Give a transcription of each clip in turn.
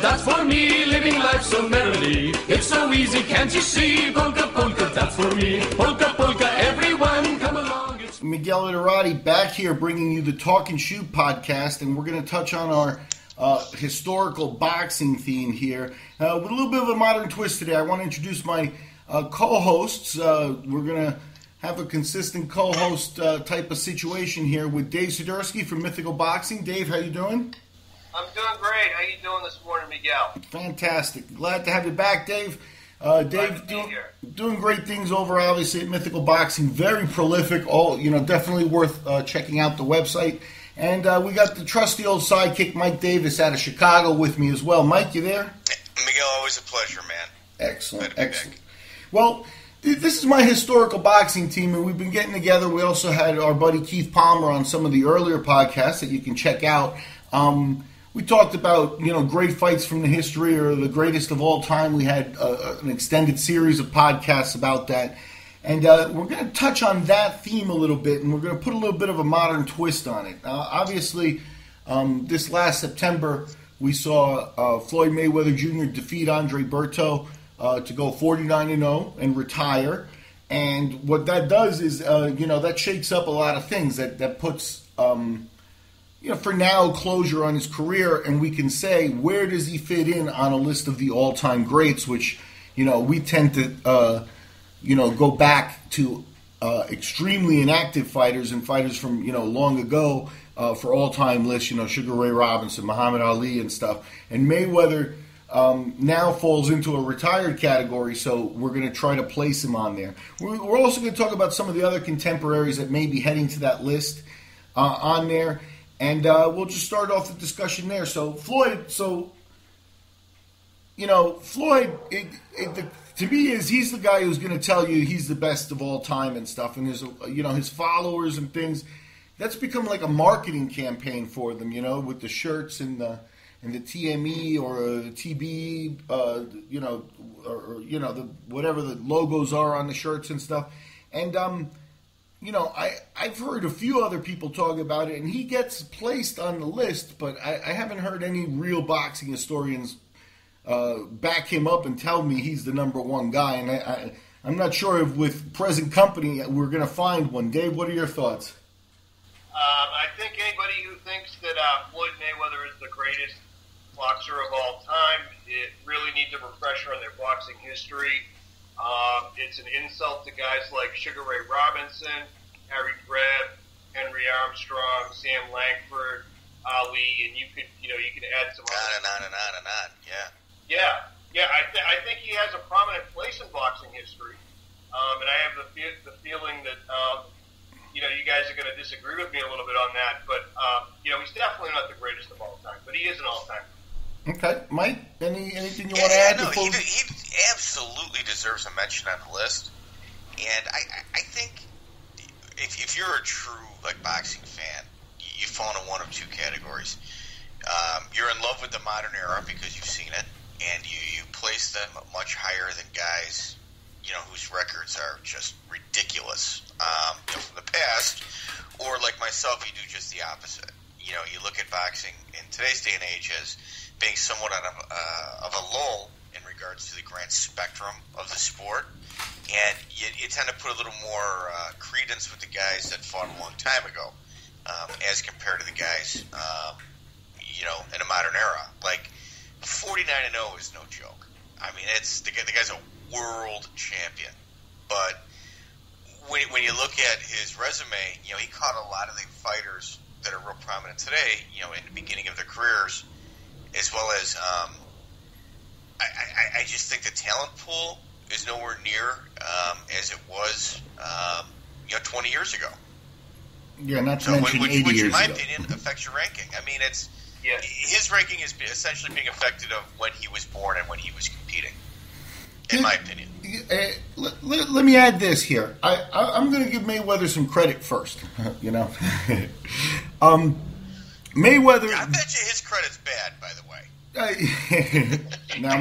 that's for me, living life so merrily. It's so easy, can't you see? Polka, polka, that's for me. Polka, polka, everyone come along. Miguel Iterati back here bringing you the Talk and Shoot podcast, and we're going to touch on our historical boxing theme here with a little bit of a modern twist today. I want to introduce my co-hosts. We're going to have a consistent co-host type of situation here with Dave Sidursky from Mythical Boxing. Dave, how you doing? I'm doing great. How you doing this morning, Miguel? Fantastic. Glad to have you back, Dave. Dave doing great things over, obviously, at Mythical Boxing. Very prolific. Definitely worth checking out the website. And we got the trusty old sidekick, Mike Davis, out of Chicago with me as well. Mike, you there? Miguel, always a pleasure, man. Excellent. Well, this is my historical boxing team, and we've been getting together. We also had our buddy Keith Palmer on some of the earlier podcasts that you can check out. We talked about, great fights from the history or the greatest of all time. We had an extended series of podcasts about that. And we're going to touch on that theme a little bit, and we're going to put a little bit of a modern twist on it. Obviously, this last September, we saw Floyd Mayweather Jr. defeat Andre Berto to go 49-0 and retire. And what that does is, that shakes up a lot of things. That puts, for now, closure on his career, and we can say, where does he fit in on a list of the all-time greats, which, we tend to... go back to extremely inactive fighters and fighters from, long ago for all-time lists, Sugar Ray Robinson, Muhammad Ali and stuff. And Mayweather now falls into a retired category, so we're going to try to place him on there. We're also going to talk about some of the other contemporaries that may be heading to that list on there. And we'll just start off the discussion there. So, Floyd, to me, he's the guy who's going to tell you he's the best of all time and stuff, and his followers and things. That's become like a marketing campaign for them, with the shirts and the TME or the TB, the whatever the logos are on the shirts and stuff. And I've heard a few other people talk about it, and he gets placed on the list, but I haven't heard any real boxing historians back him up and tell me he's the number one guy, and I'm not sure if with present company we're going to find one. Dave, what are your thoughts? I think anybody who thinks that Floyd Mayweather is the greatest boxer of all time, it really needs a refresher on their boxing history. It's an insult to guys like Sugar Ray Robinson, Harry Greb, Henry Armstrong, Sam Langford, Ali, and you could add some on and on. Yeah. I think he has a prominent place in boxing history, and I have the feeling that you guys are going to disagree with me a little bit on that. But he's definitely not the greatest of all time, but he is an all-time. Okay, Mike, anything you want to add? No, he absolutely deserves a mention on the list, and I think if you're a true boxing fan, you fall into one of two categories. You're in love with the modern era because you've seen it, and you place them much higher than guys, whose records are just ridiculous from the past, or like myself, you do just the opposite. You look at boxing in today's day and age as being somewhat of a lull in regards to the grand spectrum of the sport, and you tend to put a little more credence with the guys that fought a long time ago, as compared to the guys, in a modern era. 49-0 is no joke. I mean, it's the guy's a world champion. But when you look at his resume, he caught a lot of the fighters that are real prominent today, in the beginning of their careers, as well as I just think the talent pool is nowhere near as it was, 20 years ago. Yeah, not to mention 80 years ago. Which, in my opinion, affects your ranking. I mean, his ranking is essentially being affected of when he was born and when he was competing, in my opinion. Let me add this here. I'm going to give Mayweather some credit first. Mayweather. I bet you his credit's bad, by the way. Now,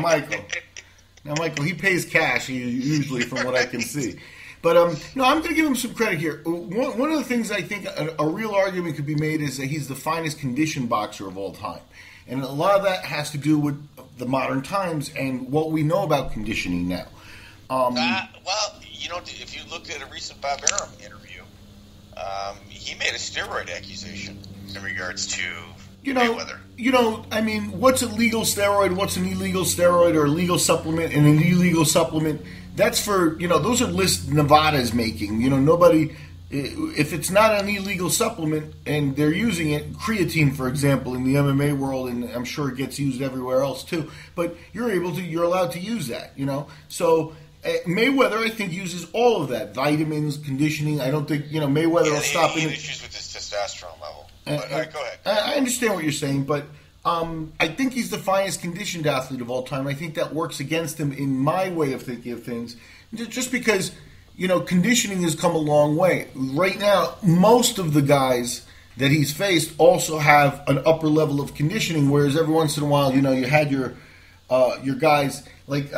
Michael, he pays cash usually, from what I can see. But I'm going to give him some credit here. One of the things I think a real argument could be made is that he's the finest conditioned boxer of all time, and a lot of that has to do with the modern times and what we know about conditioning now. Well, if you looked at a recent Bob Arum interview, he made a steroid accusation in regards to Mayweather. I mean, what's a legal steroid, what's an illegal steroid, or a legal supplement and an illegal supplement? That's for, those are lists Nevada's making. Nobody, if it's not an illegal supplement and they're using it, creatine, for example, in the MMA world, and I'm sure it gets used everywhere else too, but you're allowed to use that, So Mayweather, I think, uses all of that. Vitamins, conditioning. I don't think, Mayweather will stop he in. had issues with his testosterone level. But, all right, go ahead. I understand what you're saying, but I think he's the finest conditioned athlete of all time. I think that works against him in my way of thinking of things. Just because, conditioning has come a long way. Right now, most of the guys that he's faced also have an upper level of conditioning, whereas every once in a while, you had your guys like,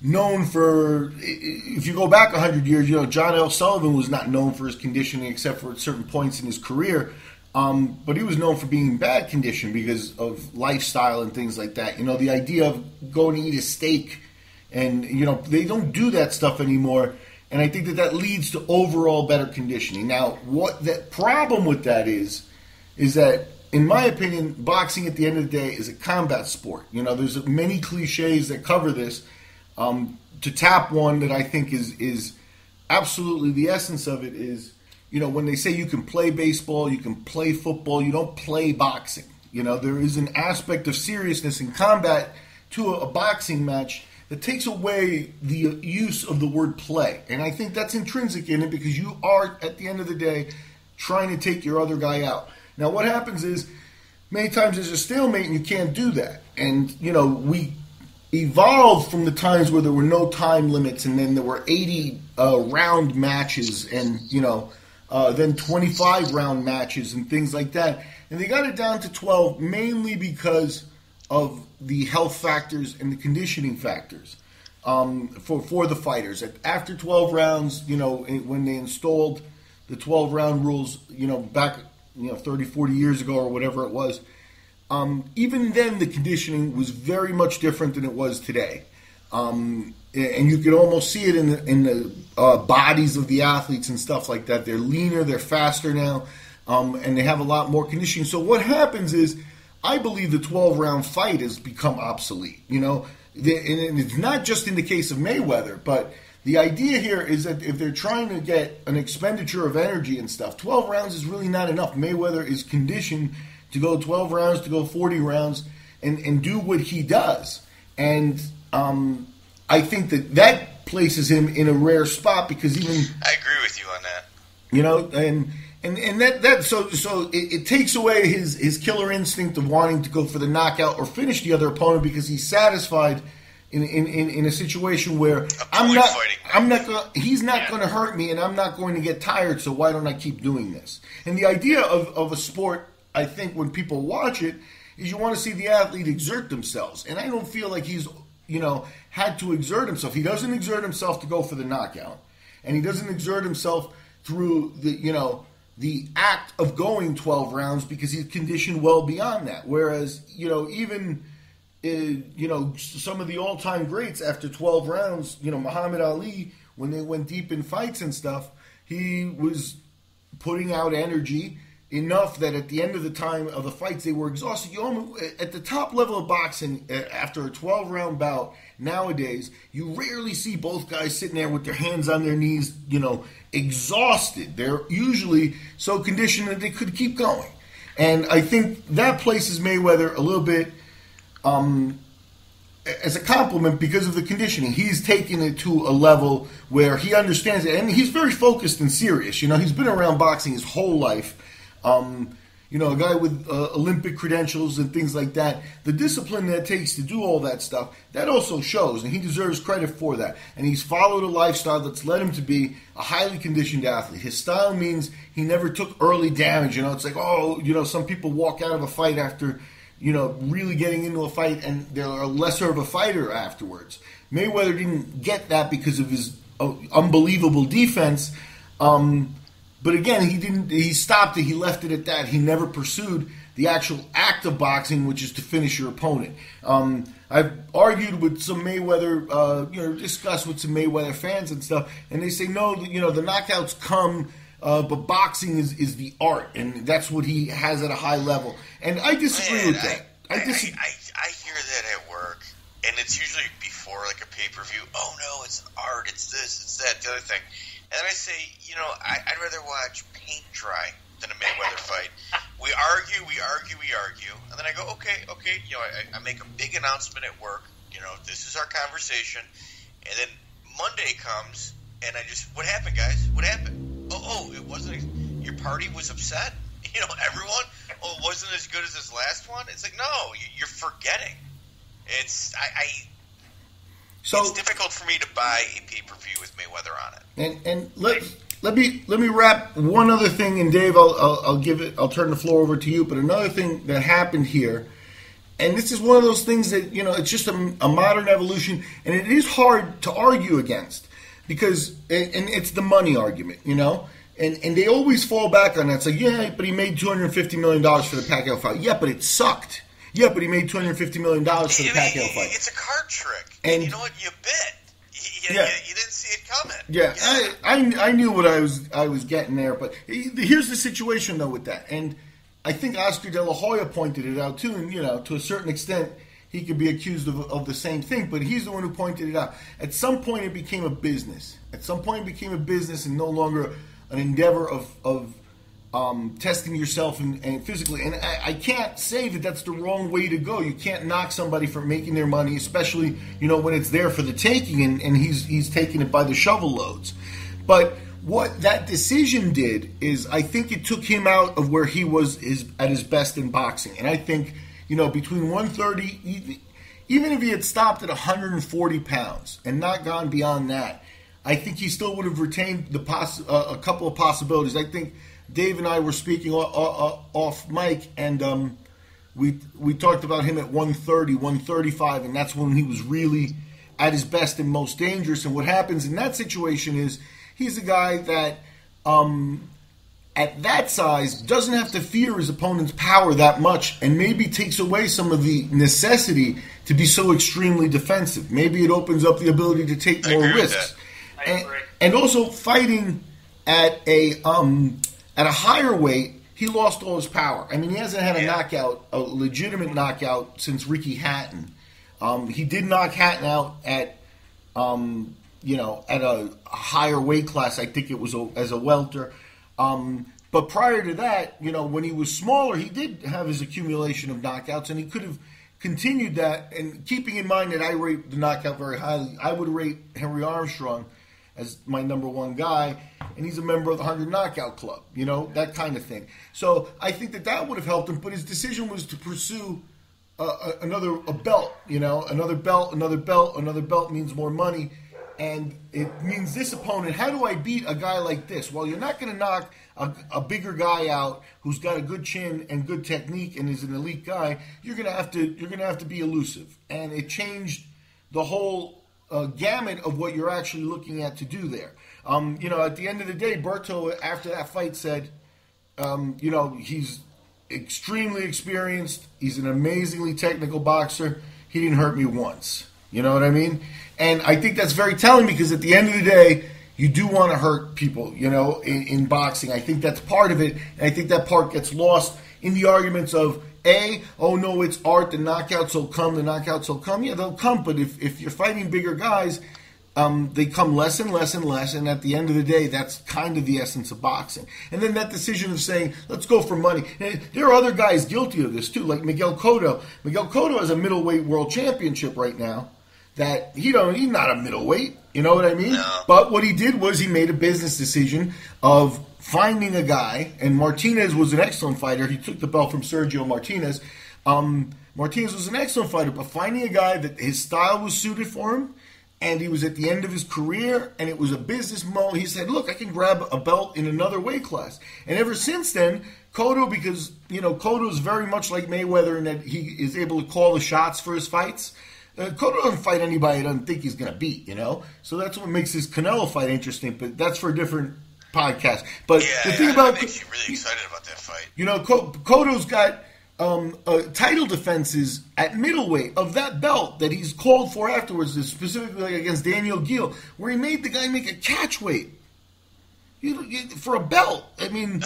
known for, if you go back 100 years, John L. Sullivan was not known for his conditioning except for at certain points in his career. But he was known for being bad conditioned because of lifestyle and things like that. The idea of going to eat a steak and, they don't do that stuff anymore. And I think that leads to overall better conditioning. Now, what the problem with that is that, in my opinion, boxing at the end of the day is a combat sport. There's many cliches that cover this. To tap one that I think is absolutely the essence of it is, when they say you can play baseball, you can play football, you don't play boxing. There is an aspect of seriousness in combat to a boxing match that takes away the use of the word play. And I think that's intrinsic in it because you are, at the end of the day, trying to take your other guy out. Now, what happens is, many times there's a stalemate and you can't do that. And, we evolved from the times where there were no time limits and then there were 80 round matches and, then 25 round matches and things like that. And they got it down to 12 mainly because of the health factors and the conditioning factors for the fighters. After 12 rounds, when they installed the 12 round rules, back, 30, 40 years ago or whatever it was, even then the conditioning was very much different than it was today. And you could almost see it in the bodies of the athletes and stuff like that. They're leaner, they're faster now, and they have a lot more conditioning. So what happens is, I believe the 12-round fight has become obsolete. And it's not just in the case of Mayweather, but the idea here is that if they're trying to get an expenditure of energy and stuff, 12 rounds is really not enough. Mayweather is conditioned to go 12 rounds, to go 40 rounds, and do what he does. And I think that places him in a rare spot because even... I agree with you on that. And that so it takes away his killer instinct of wanting to go for the knockout or finish the other opponent because he's satisfied in a situation where he's not going to hurt me and I'm not going to get tired, so why don't I keep doing this? And the idea of a sport, I think, when people watch it, is you want to see the athlete exert themselves. And I don't feel like he's, had to exert himself. He doesn't exert himself to go for the knockout. And he doesn't exert himself through the act of going 12 rounds because he's conditioned well beyond that. Whereas, even, some of the all-time greats after 12 rounds, Muhammad Ali, when they went deep in fights and stuff, he was putting out energy enough that at the end of the time of the fights, they were exhausted. At the top level of boxing, after a 12-round bout, nowadays, you rarely see both guys sitting there with their hands on their knees, exhausted. They're usually so conditioned that they could keep going. And I think that places Mayweather a little bit as a compliment because of the conditioning. He's taken it to a level where he understands it. And he's very focused and serious. He's been around boxing his whole life. A guy with Olympic credentials and things like that. The discipline that it takes to do all that stuff, that also shows, and he deserves credit for that. And he's followed a lifestyle that's led him to be a highly conditioned athlete. His style means he never took early damage. It's like, some people walk out of a fight after, really getting into a fight, and they're lesser of a fighter afterwards. Mayweather didn't get that because of his unbelievable defense. But again, he stopped it. He left it at that. He never pursued the actual act of boxing, which is to finish your opponent. I've argued with some Mayweather, discussed with some Mayweather fans and stuff, and they say, no, the knockouts come, but boxing is the art, and that's what he has at a high level. And I disagree with that. I hear that at work, and it's usually before like a pay-per-view. Oh, no, it's an art, it's this, it's that, the other thing. And then I say, I'd rather watch paint dry than a Mayweather fight. We argue, and then I go, okay. I make a big announcement at work. This is our conversation, and then Monday comes, and what happened, guys? What happened? Oh, it wasn't. Your party was upset. Everyone. Oh, it wasn't as good as this last one. It's like, no, you're forgetting. It's difficult for me to buy a pay-per-view with Mayweather on it. And let me wrap one other thing, and Dave, I'll turn the floor over to you. But another thing that happened here, and this is one of those things that it's just a modern evolution, and it is hard to argue against because it's the money argument, and they always fall back on that. It's like, yeah, but he made $250 million for the Pacquiao fight. Yeah, but it sucked. Yeah, but he made $250 million for the Pacquiao fight. It's a card trick, and you know what? You bit. You didn't see it coming. Yeah, I knew what I was getting there, but here's the situation though with that, and I think Oscar De La Hoya pointed it out too, and to a certain extent he could be accused of the same thing, but he's the one who pointed it out. At some point it became a business. And no longer an endeavor of testing yourself and physically. And I can't say that that's the wrong way to go. You can't knock somebody for making their money, especially when it's there for the taking, and he's taking it by the shovel loads. But what that decision did is, I think it took him out of where he was at his best in boxing. And I think between 130, even if he had stopped at 140 pounds and not gone beyond that, I think he still would have retained a couple of possibilities. I think Dave and I were speaking off mic, and we talked about him at 130, 135, and that's when he was really at his best and most dangerous. And what happens in that situation is he's a guy that at that size doesn't have to fear his opponent's power that much, and maybe takes away some of the necessity to be so extremely defensive. Maybe it opens up the ability to take more risks. And also fighting at a higher weight, he lost all his power. I mean, he hasn't had a legitimate knockout since Ricky Hatton. He did knock Hatton out at a higher weight class. I think it was as a welter. But prior to that, when he was smaller, he did have his accumulation of knockouts, and he could have continued that. And keeping in mind that I rate the knockout very highly, I would rate Henry Armstrong as my number one guy, and he's a member of the 100 Knockout Club, that kind of thing. So I think that would have helped him, but his decision was to pursue another belt, another belt means more money, and it means this opponent, how do I beat a guy like this? Well, you're not going to knock a bigger guy out who's got a good chin and good technique and is an elite guy. You're going to have to be elusive, and it changed the whole gamut of what you're actually looking at to do there. At the end of the day, Berto, after that fight, said, he's extremely experienced. He's an amazingly technical boxer. He didn't hurt me once. You know what I mean? And I think that's very telling, because at the end of the day, you do want to hurt people, in boxing. I think that's part of it, and I think that part gets lost in the arguments of, oh no, it's art, the knockouts will come. Yeah, they'll come, but if you're fighting bigger guys, they come less and less and less, and at the end of the day, that's kind of the essence of boxing. And then that decision of saying, let's go for money. And there are other guys guilty of this too, like Miguel Cotto. Miguel Cotto has a middleweight world championship right now that he's not a middleweight, you know what I mean? No. But what he did was he made a business decision of finding a guy, and Martinez was an excellent fighter. He took the belt from Sergio Martinez. Martinez was an excellent fighter, but finding a guy that his style was suited for him, and he was at the end of his career, and it was a business moment. He said, look, I can grab a belt in another weight class. And ever since then, Cotto, because, Cotto is very much like Mayweather in that he is able to call the shots for his fights. Cotto doesn't fight anybody he doesn't think he's going to beat, So that's what makes his Canelo fight interesting, but that's for a different podcast. But the thing about makes you really excited about that fight. Cotto's got title defenses at middleweight of that belt that he's called for afterwards, specifically against Daniel Gill, where he made the guy make a catch weight for a belt. I mean,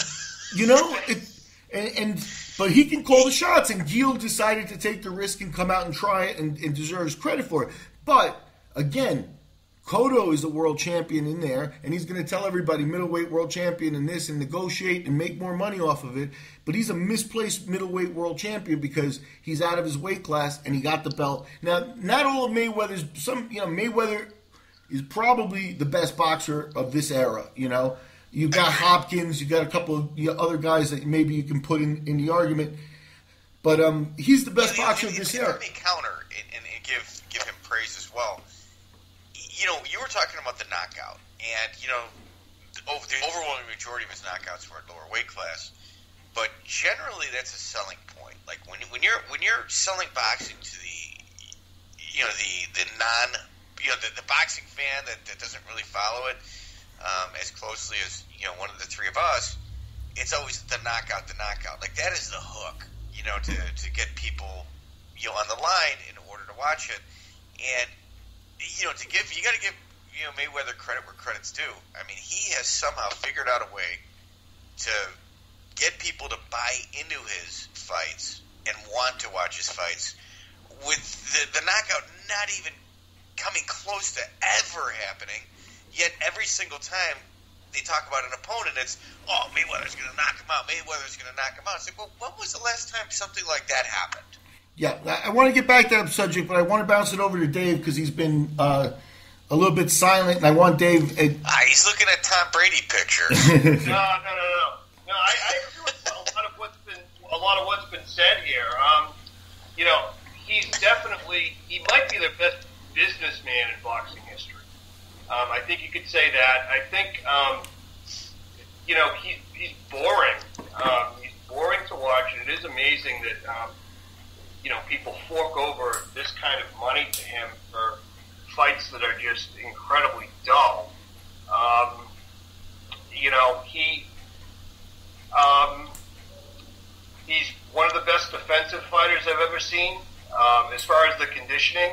but he can call the shots, and Gill decided to take the risk and come out and try it and deserves credit for it. But, again, Cotto is the world champion in there, and he's going to tell everybody middleweight world champion in this and negotiate and make more money off of it. But he's a misplaced middleweight world champion because he's out of his weight class and he got the belt. Now, not all of Mayweather's. Mayweather is probably the best boxer of this era. You've got Hopkins, you've got a couple of other guys that maybe you can put in the argument. But he's the best boxer of this era. Let me counter and give him praise as well. You were talking about the knockout, and the overwhelming majority of his knockouts were at lower weight class. But generally, that's a selling point. Like when you're selling boxing to the boxing fan that doesn't really follow it as closely as one of the three of us, it's always the knockout. Like that is the hook, to get people on the line in order to watch it. And you got to give Mayweather credit where credit's due. I mean, he has somehow figured out a way to get people to buy into his fights and want to watch his fights, with the knockout not even coming close to ever happening. Yet every single time they talk about an opponent, it's, Mayweather's going to knock him out. Mayweather's going to knock him out. It's like, well, when was the last time something like that happened? Yeah, I want to get back to that subject, but I want to bounce it over to Dave because he's been a little bit silent, and I want Dave. He's looking at Tom Brady pictures. No. I agree with a lot of what's been said here. He might be the best businessman in boxing history. I think you could say that. I think he's boring. He's boring to watch, and it is amazing that people fork over this kind of money to him for fights that are just incredibly dull. He's one of the best defensive fighters I've ever seen. As far as the conditioning,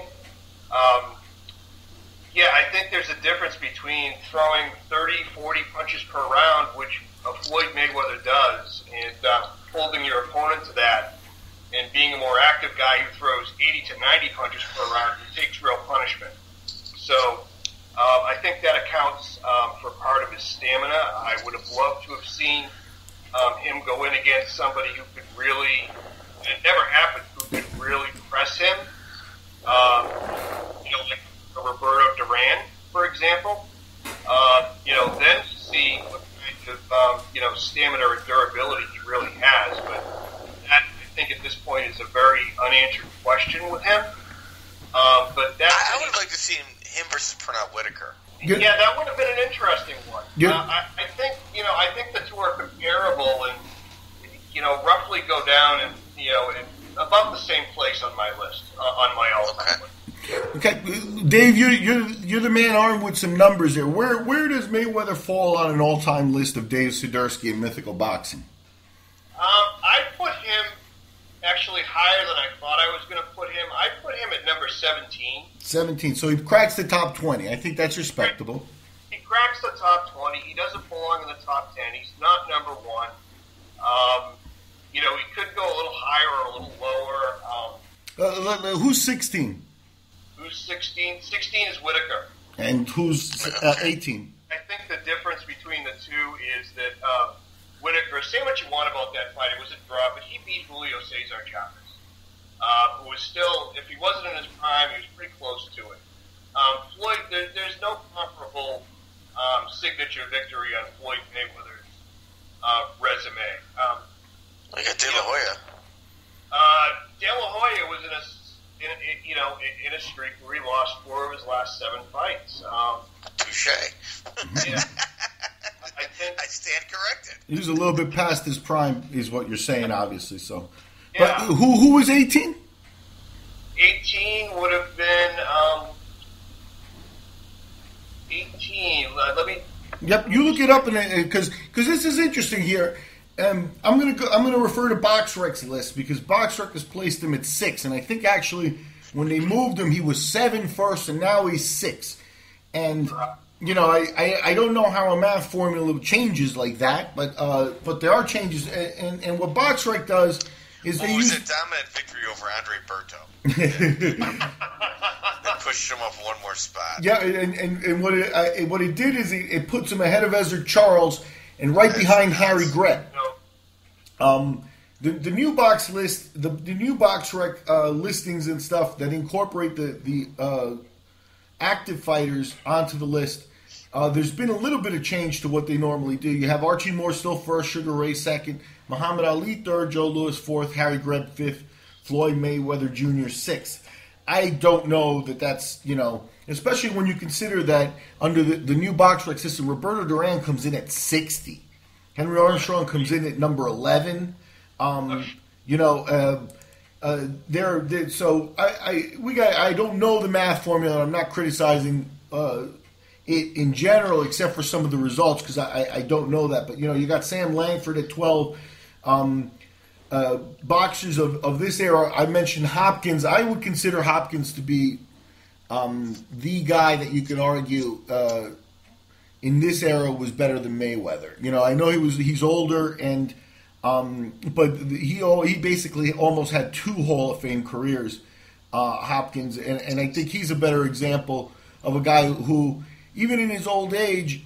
I think there's a difference between throwing 30, 40 punches per round, which Floyd Mayweather does, and holding your opponent to that, and being a more active guy who throws 80 to 90 punches per round and takes real punishment. So I think that accounts for part of his stamina. I would have loved to have seen him go in against somebody who could really, and it never happened, who could really press him. Like a Roberto Duran, for example. Then see what kind of stamina or durability he really has. But that, I think, at this point is a very unanswered question with him. But that I would like to see him versus Pernell Whitaker. Yeah, that would have been an interesting one. I think the two are comparable and roughly go down and in about the same place on my list, on my all-time list. Okay, Dave, you're the man armed with some numbers there. Where does Mayweather fall on an all-time list of Dave Sudarsky in mythical boxing? I put him actually higher than I thought I was going to put him. I put him at number 17. 17, so he cracks the top 20. I think that's respectable. He cracks the top 20. He doesn't belong in the top 10. He's not number one. He could go a little higher or a little lower. Who's 16? Who's 16? 16 is Whitaker. And who's 18? I think the difference between the two is that Whitaker, say what you want about that fight, it was a draw, but he beat Julio Cesar Chavez, who was still, if he wasn't in his prime, he was pretty close to it. Floyd, there's no comparable signature victory on Floyd Mayweather's resume. Like a De La Hoya. De La Hoya was in a streak where he lost 4 of his last 7 fights. Touche. Yeah. I stand corrected. He was a little bit past his prime, is what you're saying, obviously. So, yeah. But who was 18? 18 would have been 18. Let me. Yep, you look it up, because this is interesting here. I'm gonna refer to BoxRec's list because BoxRec has placed him at 6, and I think actually when they moved him, he was 7 first, and now he's 6. And I don't know how a math formula changes like that, but there are changes. And what BoxRec does is they use a dominant victory over Andre Berto. They pushed him up one more spot. Yeah, and what it did is it puts him ahead of Ezra Charles and right behind Harry Grett. The new box list, the new BoxRec listings and stuff that incorporate the active fighters onto the list. There's been a little bit of change to what they normally do. You have Archie Moore still first, Sugar Ray second, Muhammad Ali third, Joe Louis fourth, Harry Grett fifth, Floyd Mayweather Jr. sixth. I don't know that's, especially when you consider that under the new BoxRec system, Roberto Duran comes in at 60. Henry Armstrong comes in at number 11. So I don't know the math formula. I'm not criticizing it in general, except for some of the results because I don't know that. But you got Sam Langford at 12. Boxers of this era, I mentioned Hopkins. I would consider Hopkins to be the guy that you can argue in this era was better than Mayweather. I know he's older and but he basically almost had 2 Hall of Fame careers, Hopkins, and I think he's a better example of a guy who, even in his old age,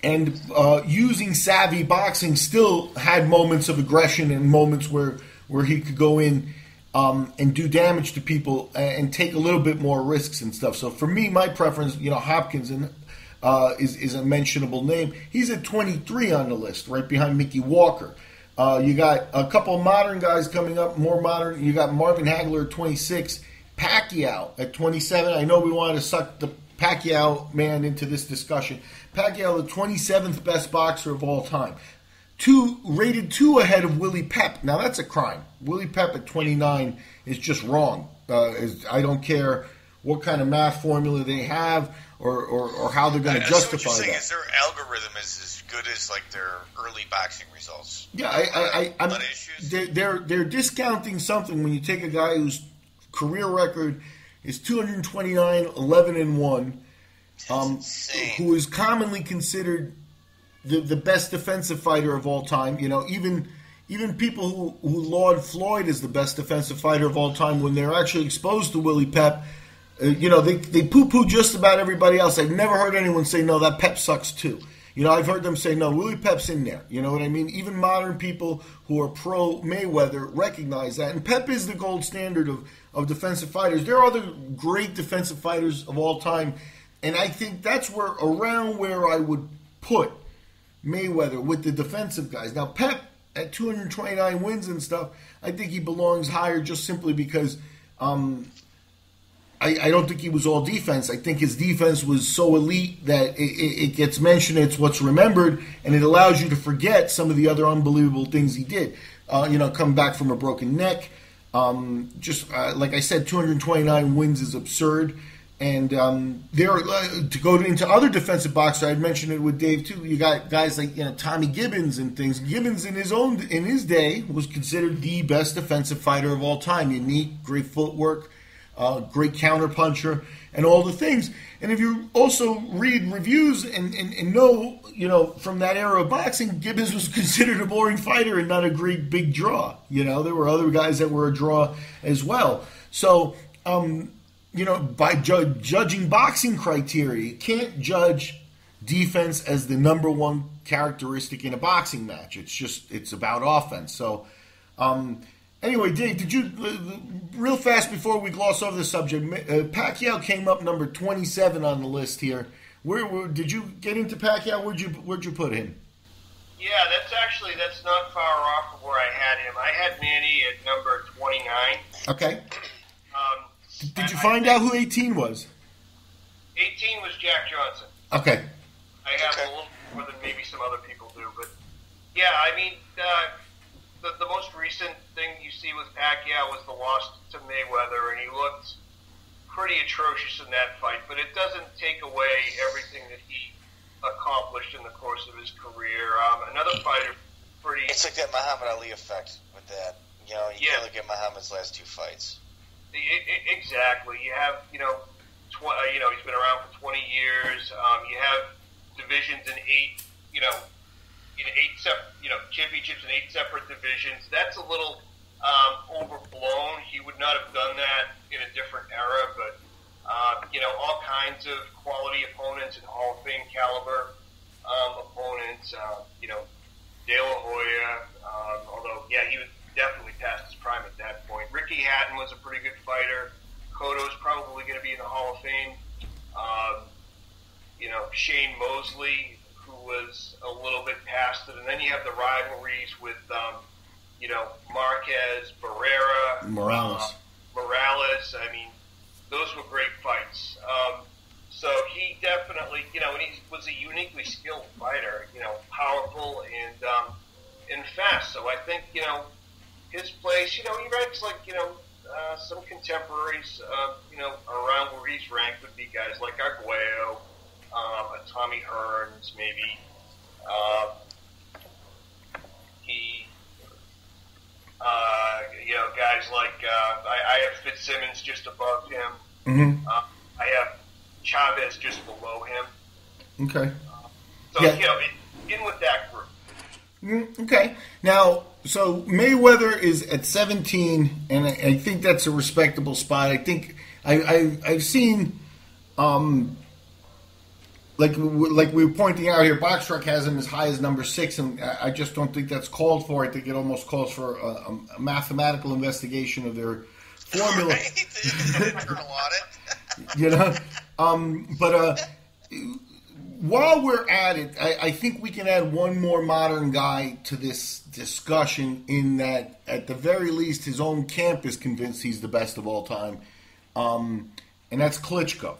and using savvy boxing, still had moments of aggression and moments where he could go in and do damage to people and take a little bit more risks and stuff. So for me, my preference, Hopkins is a mentionable name. He's at 23 on the list, right behind Mickey Walker. You got a couple of modern guys coming up, more modern. You got Marvin Hagler at 26, Pacquiao at 27. I know we wanted to suck the Pacquiao man into this discussion. Pacquiao, the 27th best boxer of all time. Rated 2 ahead of Willie Pep. Now that's a crime. Willie Pep at 29 is just wrong. I don't care what kind of math formula they have or how they're going to justify so what you're saying that. Is their algorithm is as good as like their early boxing results? Yeah, they're discounting something when you take a guy whose career record is 229, 11-1, who is commonly considered the best defensive fighter of all time. Even people who laud Floyd as the best defensive fighter of all time, when they're actually exposed to Willie Pep, they poo-poo just about everybody else. I've never heard anyone say, no, that Pep sucks too. I've heard them say, no, Willie Pep's in there. You know what I mean? Even modern people who are pro-Mayweather recognize that. And Pep is the gold standard of defensive fighters. There are other great defensive fighters of all time. And I think that's around where I would put Mayweather with the defensive guys. Now, Pep, at 229 wins and stuff, I think he belongs higher just simply because I don't think he was all defense. I think his defense was so elite that it gets mentioned, it's what's remembered, and it allows you to forget some of the other unbelievable things he did. Come back from a broken neck. Like I said, 229 wins is absurd. And to go into other defensive boxers, I'd mentioned it with Dave too. You got guys like Tommy Gibbons and things. Gibbons in his day was considered the best defensive fighter of all time. Unique, great footwork. Great counterpuncher, and all the things. And if you also read reviews and know, from that era of boxing, Gibbons was considered a boring fighter and not a great big draw. There were other guys that were a draw as well. So, by judging boxing criteria, you can't judge defense as the number one characteristic in a boxing match. It's about offense. So, anyway, Dave, did you, real fast before we gloss over the subject, Pacquiao came up number 27 on the list here. Where did you get into Pacquiao? Where'd you put him? Yeah, that's not far off of where I had him. I had Manny at number 29. Okay. Did you find out who 18 was? 18 was Jack Johnson. Okay. I have a little more than maybe some other people do, but yeah, I mean, the most recent thing you see with Pacquiao was the loss to Mayweather, and he looked pretty atrocious in that fight, but it doesn't take away everything that he accomplished in the course of his career. Another fighter pretty. It's like that Muhammad Ali effect with that. You know, you can't look at Muhammad's last 2 fights. Exactly. You have, he's been around for 20 years. You have divisions in 8, championships in 8 separate divisions. That's a little overblown. He would not have done that in a different era, but all kinds of quality opponents and Hall of Fame caliber opponents. De La Hoya, although he was definitely past his prime at that point. Ricky Hatton was a pretty good fighter. Cotto's probably going to be in the Hall of Fame. Shane Mosley, who was a little bit past it, and then you have the rivalries with Marquez, Barrera, Morales. I mean, those were great fights. So he definitely, and he was a uniquely skilled fighter, powerful and fast. So I think, his place, he ranks like, some contemporaries, around where he's ranked would be guys like Arguello, Tommy Hearns, maybe. Guys like, I have Fitzsimmons just above him. Mm-hmm. I have Chavez just below him. Okay. In with that group. Okay. Now, so Mayweather is at 17, and I think that's a respectable spot. I think I've seen, like we were pointing out here, BoxRec has him as high as number 6, and I just don't think that's called for. I think it almost calls for a mathematical investigation of their formula. But while we're at it, I think we can add one more modern guy to this discussion in that, at the very least, his own camp is convinced he's the best of all time, and that's Klitschko.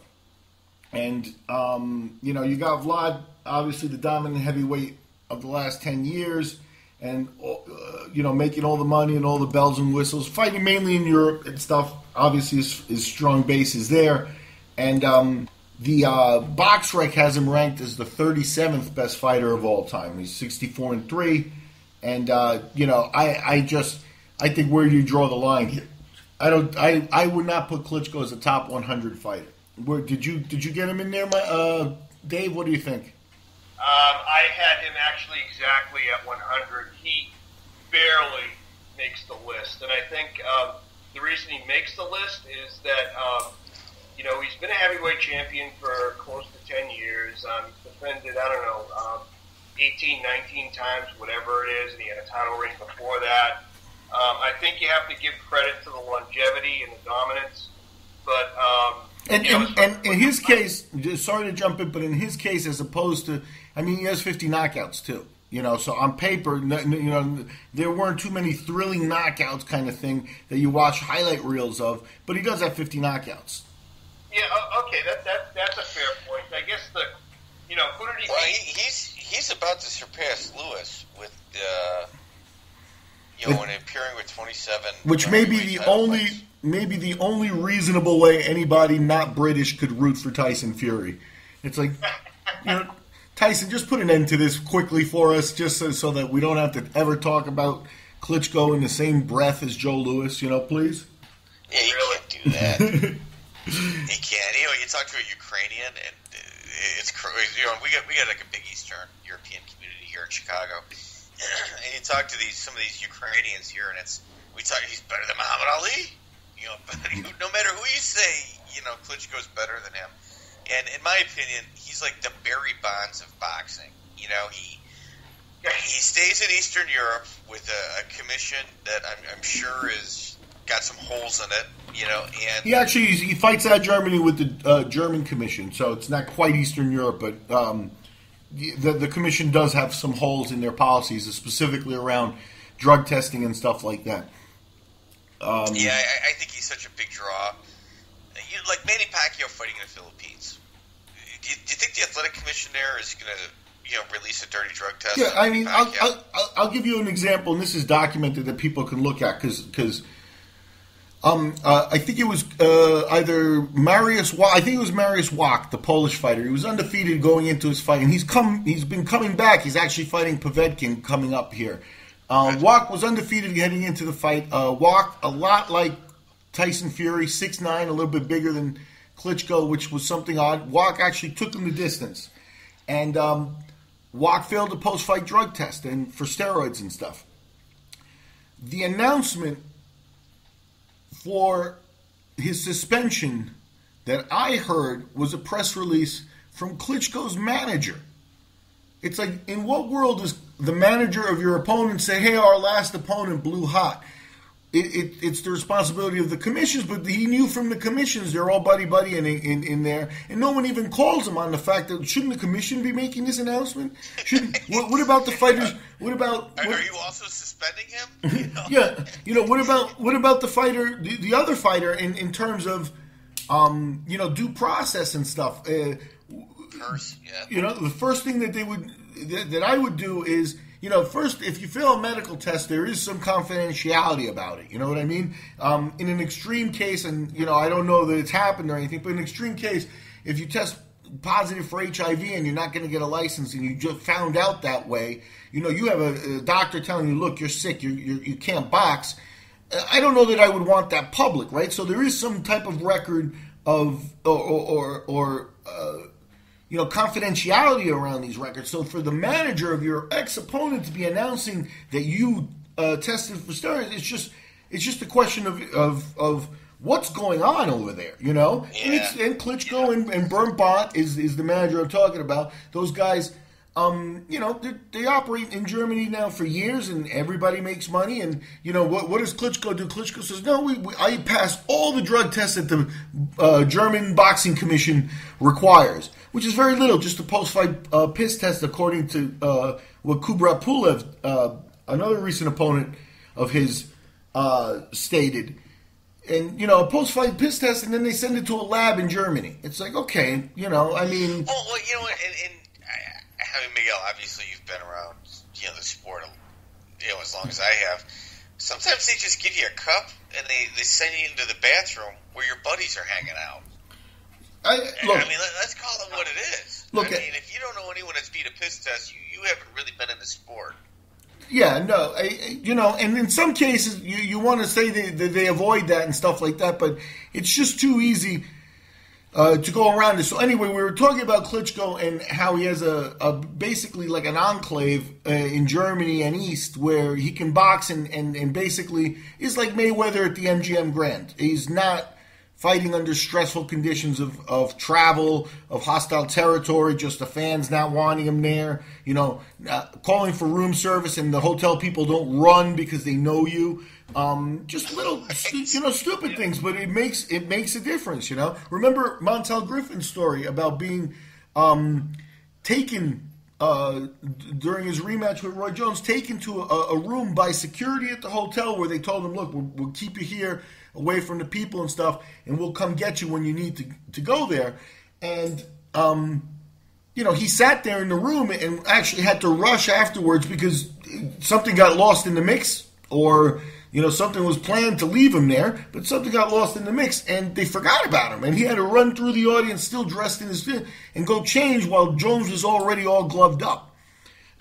And, you got Vlad, obviously the dominant heavyweight of the last 10 years, and, making all the money and all the bells and whistles, fighting mainly in Europe and stuff. Obviously, his strong base is there. And the BoxRec has him ranked as the 37th best fighter of all time. He's 64-3. And, I think where do you draw the line here? I would not put Klitschko as a top 100 fighter. Did you get him in there, Dave? What do you think? I had him actually exactly at 100. He barely makes the list, and I think the reason he makes the list is that he's been a heavyweight champion for close to 10 years. He's defended 18, 19 times, whatever it is, and he had a title reign before that. I think you have to give credit to the longevity and the dominance, but. And in his case, sorry to jump in, but in his case, as opposed to, he has 50 knockouts too. So on paper, there weren't too many thrilling knockouts kind of thing that you watch highlight reels of, but he does have 50 knockouts. Yeah, okay, that's a fair point. I guess who did he? Well, he's about to surpass Lewis with when appearing with 27, which may be the only reasonable way anybody not British could root for Tyson Fury. It's like, Tyson, just put an end to this quickly for us, just so that we don't have to ever talk about Klitschko in the same breath as Joe Louis, please. Yeah, you can't do that. He can't. You talk to a Ukrainian, and it's crazy. We got like a big Eastern European community here in Chicago, and you talk to some of these Ukrainians here, and he's better than Muhammad Ali. No matter who you say, Klitschko's better than him. And in my opinion, he's like the Barry Bonds of boxing. He stays in Eastern Europe with a commission that I'm sure is got some holes in it. And he fights out of Germany with the German commission, so it's not quite Eastern Europe, but the commission does have some holes in their policies, specifically around drug testing and stuff like that. I think he's such a big draw. Like Manny Pacquiao fighting in the Philippines. Do you think the athletic commission there is going to, release a dirty drug test? Yeah, I'll give you an example, and this is documented that people can look at because I think it was either Mariusz. I think it was Mariusz Wach, the Polish fighter. He was undefeated going into his fight, and he's been coming back. He's actually fighting Povetkin coming up here. Wach was undefeated heading into the fight. Wach, a lot like Tyson Fury, 6'9", a little bit bigger than Klitschko, which was something odd. Wach actually took him the distance, and Wach failed a post-fight drug test and for steroids and stuff. The announcement for his suspension that I heard was a press release from Klitschko's manager. It's like, in what world does the manager of your opponent say, hey, our last opponent blew hot? It's the responsibility of the commissions, but he knew from the commissions they're all buddy-buddy in there, and no one even calls him on the fact that shouldn't the commission be making this announcement? What about the fighters? What about? Are you also suspending him? Yeah, what about the fighter, the other fighter, in terms of due process and stuff? The first thing that I would do is, first, if you fail a medical test, there is some confidentiality about it. You know what I mean? In an extreme case, and, I don't know that it's happened or anything, but in an extreme case, if you test positive for HIV and you're not going to get a license and you just found out that way, you have a doctor telling you, look, you're sick, you can't box. I don't know that I would want that public, right? So there is some type of record of, confidentiality around these records. So for the manager of your ex-opponent to be announcing that you tested for steroids, it's just a question of what's going on over there, Yeah. And Klitschko and Bernd Bott is the manager I'm talking about. Those guys, they operate in Germany now for years, and everybody makes money. And what does Klitschko do? Klitschko says, no, I passed all the drug tests that the German Boxing Commission requires, which is very little, just a post-fight piss test, according to what Kubrat Pulev, another recent opponent of his, stated. And, a post-fight piss test, and then they send it to a lab in Germany. It's like, okay, I mean... Well, Miguel, obviously you've been around, the sport, as long as I have. Sometimes they just give you a cup, and they send you into the bathroom where your buddies are hanging out. Let's call it what it is. If you don't know anyone that's beat a piss test, you haven't really been in the sport. Yeah, no, and in some cases you want to say that they avoid that and stuff like that, but it's just too easy to go around this. So anyway, we were talking about Klitschko and how he has a basically like an enclave in Germany and East where he can box and basically is like Mayweather at the MGM Grand. He's not fighting under stressful conditions of travel, of hostile territory, just the fans not wanting him there, calling for room service and the hotel people don't run because they know you. Just little, stupid things, but it makes a difference, Remember Montel Griffin's story about being taken during his rematch with Roy Jones, taken to a room by security at the hotel where they told him, look, we'll keep you here away from the people and stuff, and we'll come get you when you need to go there. And, he sat there in the room and actually had to rush afterwards because something got lost in the mix, or, something was planned to leave him there, but something got lost in the mix, and they forgot about him. And he had to run through the audience still dressed in his fit and go change while Jones was already all gloved up.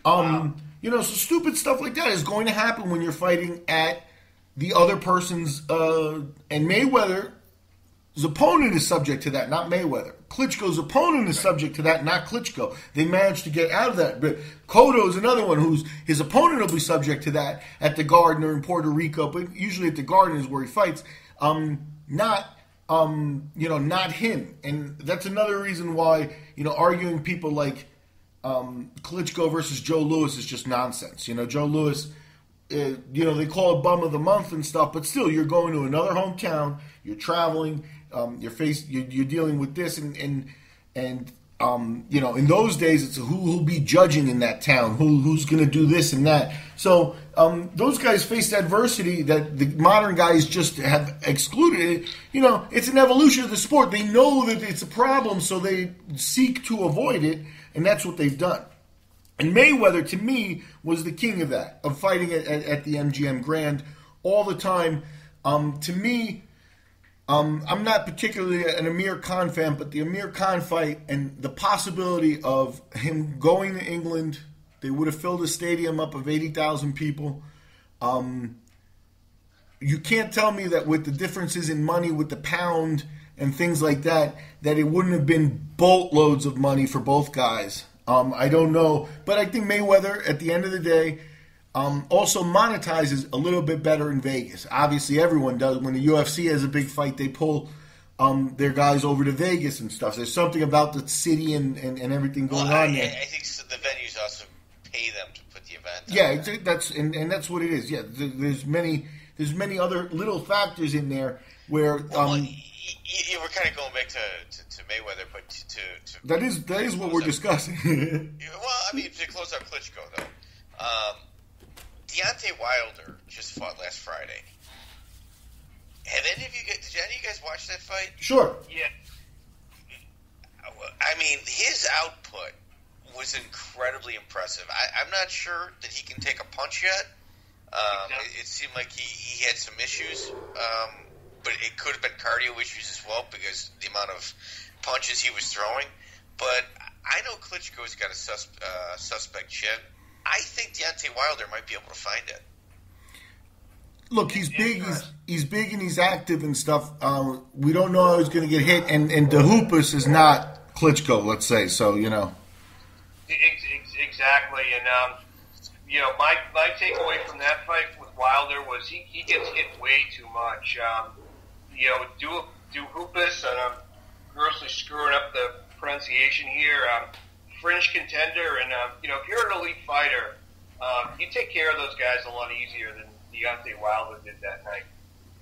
Wow. So stupid stuff like that is going to happen when you're fighting at the other person's, and Mayweather's opponent is subject to that, not Mayweather. Klitschko's opponent is subject to that, not Klitschko. They managed to get out of that. But Cotto is another one whose his opponent will be subject to that at the Garden or in Puerto Rico, but usually at the Garden is where he fights. Not him. And that's another reason why, arguing people like Klitschko versus Joe Louis is just nonsense. Joe Louis, they call it bum of the month and stuff, but still, you're going to another hometown, you're traveling, you're dealing with this, and in those days, it's who'll be judging in that town, who's going to do this and that. So those guys faced adversity that the modern guys just have excluded. It's an evolution of the sport. They know that it's a problem, so they seek to avoid it, and that's what they've done. And Mayweather, to me, was the king of that, of fighting at the MGM Grand all the time. To me, I'm not particularly an Amir Khan fan, but the Amir Khan fight and the possibility of him going to England, they would have filled a stadium up of 80,000 people. You can't tell me that with the differences in money with the pound and things like that, that it wouldn't have been boatloads of money for both guys. I don't know. But I think Mayweather, at the end of the day, also monetizes a little bit better in Vegas. Obviously, everyone does. When the UFC has a big fight, they pull their guys over to Vegas and stuff. There's something about the city and everything going on there. I think so the venues also pay them to put the event on. Yeah, that's what it is. Yeah, there's many other little factors in there where. You were kind of going back to Mayweather, but to that is what we're discussing. Well, I mean, to close out Klitschko though. Deontay Wilder just fought last Friday. Did any of you guys watch that fight? Sure. Yeah. I mean, his output was incredibly impressive. I'm not sure that he can take a punch yet. It seemed like he had some issues, but it could have been cardio issues as well because the amount of punches he was throwing. But I know Klitschko's got a suspect chin. I think Deontay Wilder might be able to find it. Look, he's big. He's big and he's active and stuff. We don't know how he's going to get hit, and De Hoopus is not Klitschko, let's say. So Exactly, and my takeaway from that fight with Wilder was he gets hit way too much. De Hoopus, and I'm grossly screwing up the pronunciation here. Fringe contender, and if you're an elite fighter, you take care of those guys a lot easier than Deontay Wilder did that night.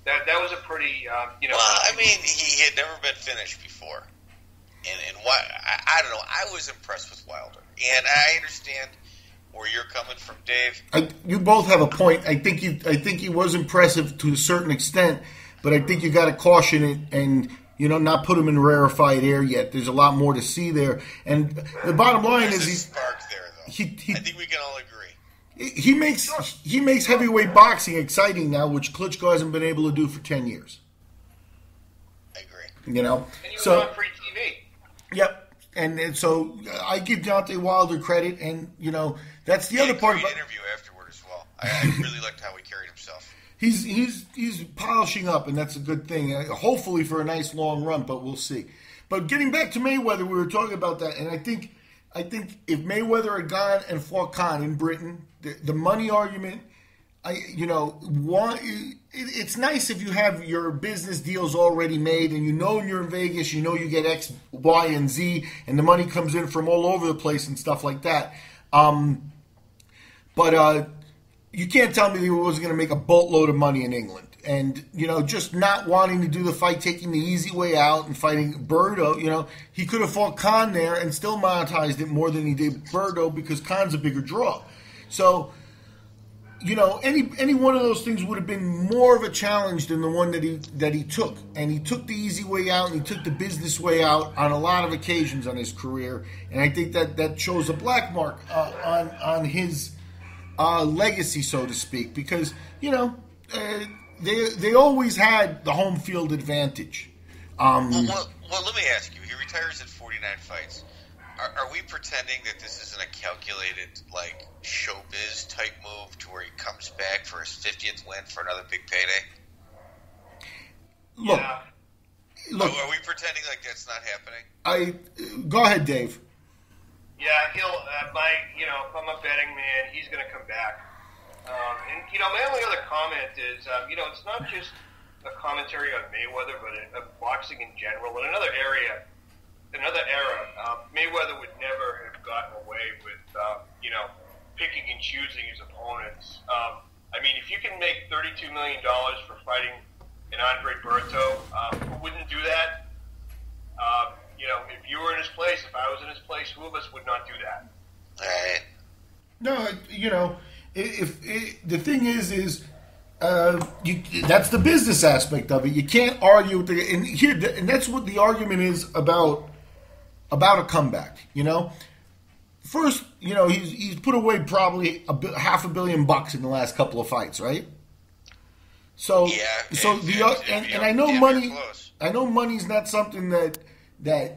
That was a pretty, Well, I mean, he had never been finished before, and why? I don't know. I was impressed with Wilder, and I understand where you're coming from, Dave. You both have a point. I think he was impressive to a certain extent, but I think you got to caution it and. Not put him in rarefied air yet. There's a lot more to see there. And the bottom line is he's spark there, though. I think we can all agree. He makes heavyweight boxing exciting now, which Klitschko hasn't been able to do for 10 years. I agree. And he was on free TV. Yep. And so I give Deontay Wilder credit, and that's the other part. He had a great interview afterward as well. I really liked how he carried himself. He's polishing up, and that's a good thing. Hopefully for a nice long run, but we'll see. But getting back to Mayweather, we were talking about that, and I think if Mayweather had gone and fought Khan in Britain, the money argument, it's nice if you have your business deals already made, and you're in Vegas, you get X, Y, and Z, and the money comes in from all over the place and stuff like that. You can't tell me he wasn't going to make a boatload of money in England. And, just not wanting to do the fight, taking the easy way out and fighting Berto, he could have fought Khan there and still monetized it more than he did Berto because Khan's a bigger draw. So, any one of those things would have been more of a challenge than the one that he took. And he took the easy way out and he took the business way out on a lot of occasions on his career. And I think that shows a black mark on his legacy, so to speak, because they always had the home field advantage. Well, let me ask you. He retires at 49 fights. Are we pretending that this isn't a calculated, showbiz type move to where he comes back for his 50th win for another big payday? Look. Are we pretending like that's not happening? Go ahead, Dave. Yeah, he'll. If I'm a betting man, he's going to come back. My only other comment is, it's not just a commentary on Mayweather, but boxing in general. In another era, Mayweather would never have gotten away with, picking and choosing his opponents. If you can make $32 million for fighting an Andre Berto, who wouldn't do that? If you were in his place, if I was in his place, who of us would not do that? Right. No, if the thing is that's the business aspect of it. You can't argue with and that's what the argument is about a comeback. First, he's put away probably $500 million in the last couple of fights, right? So and I know money. I know money's not something that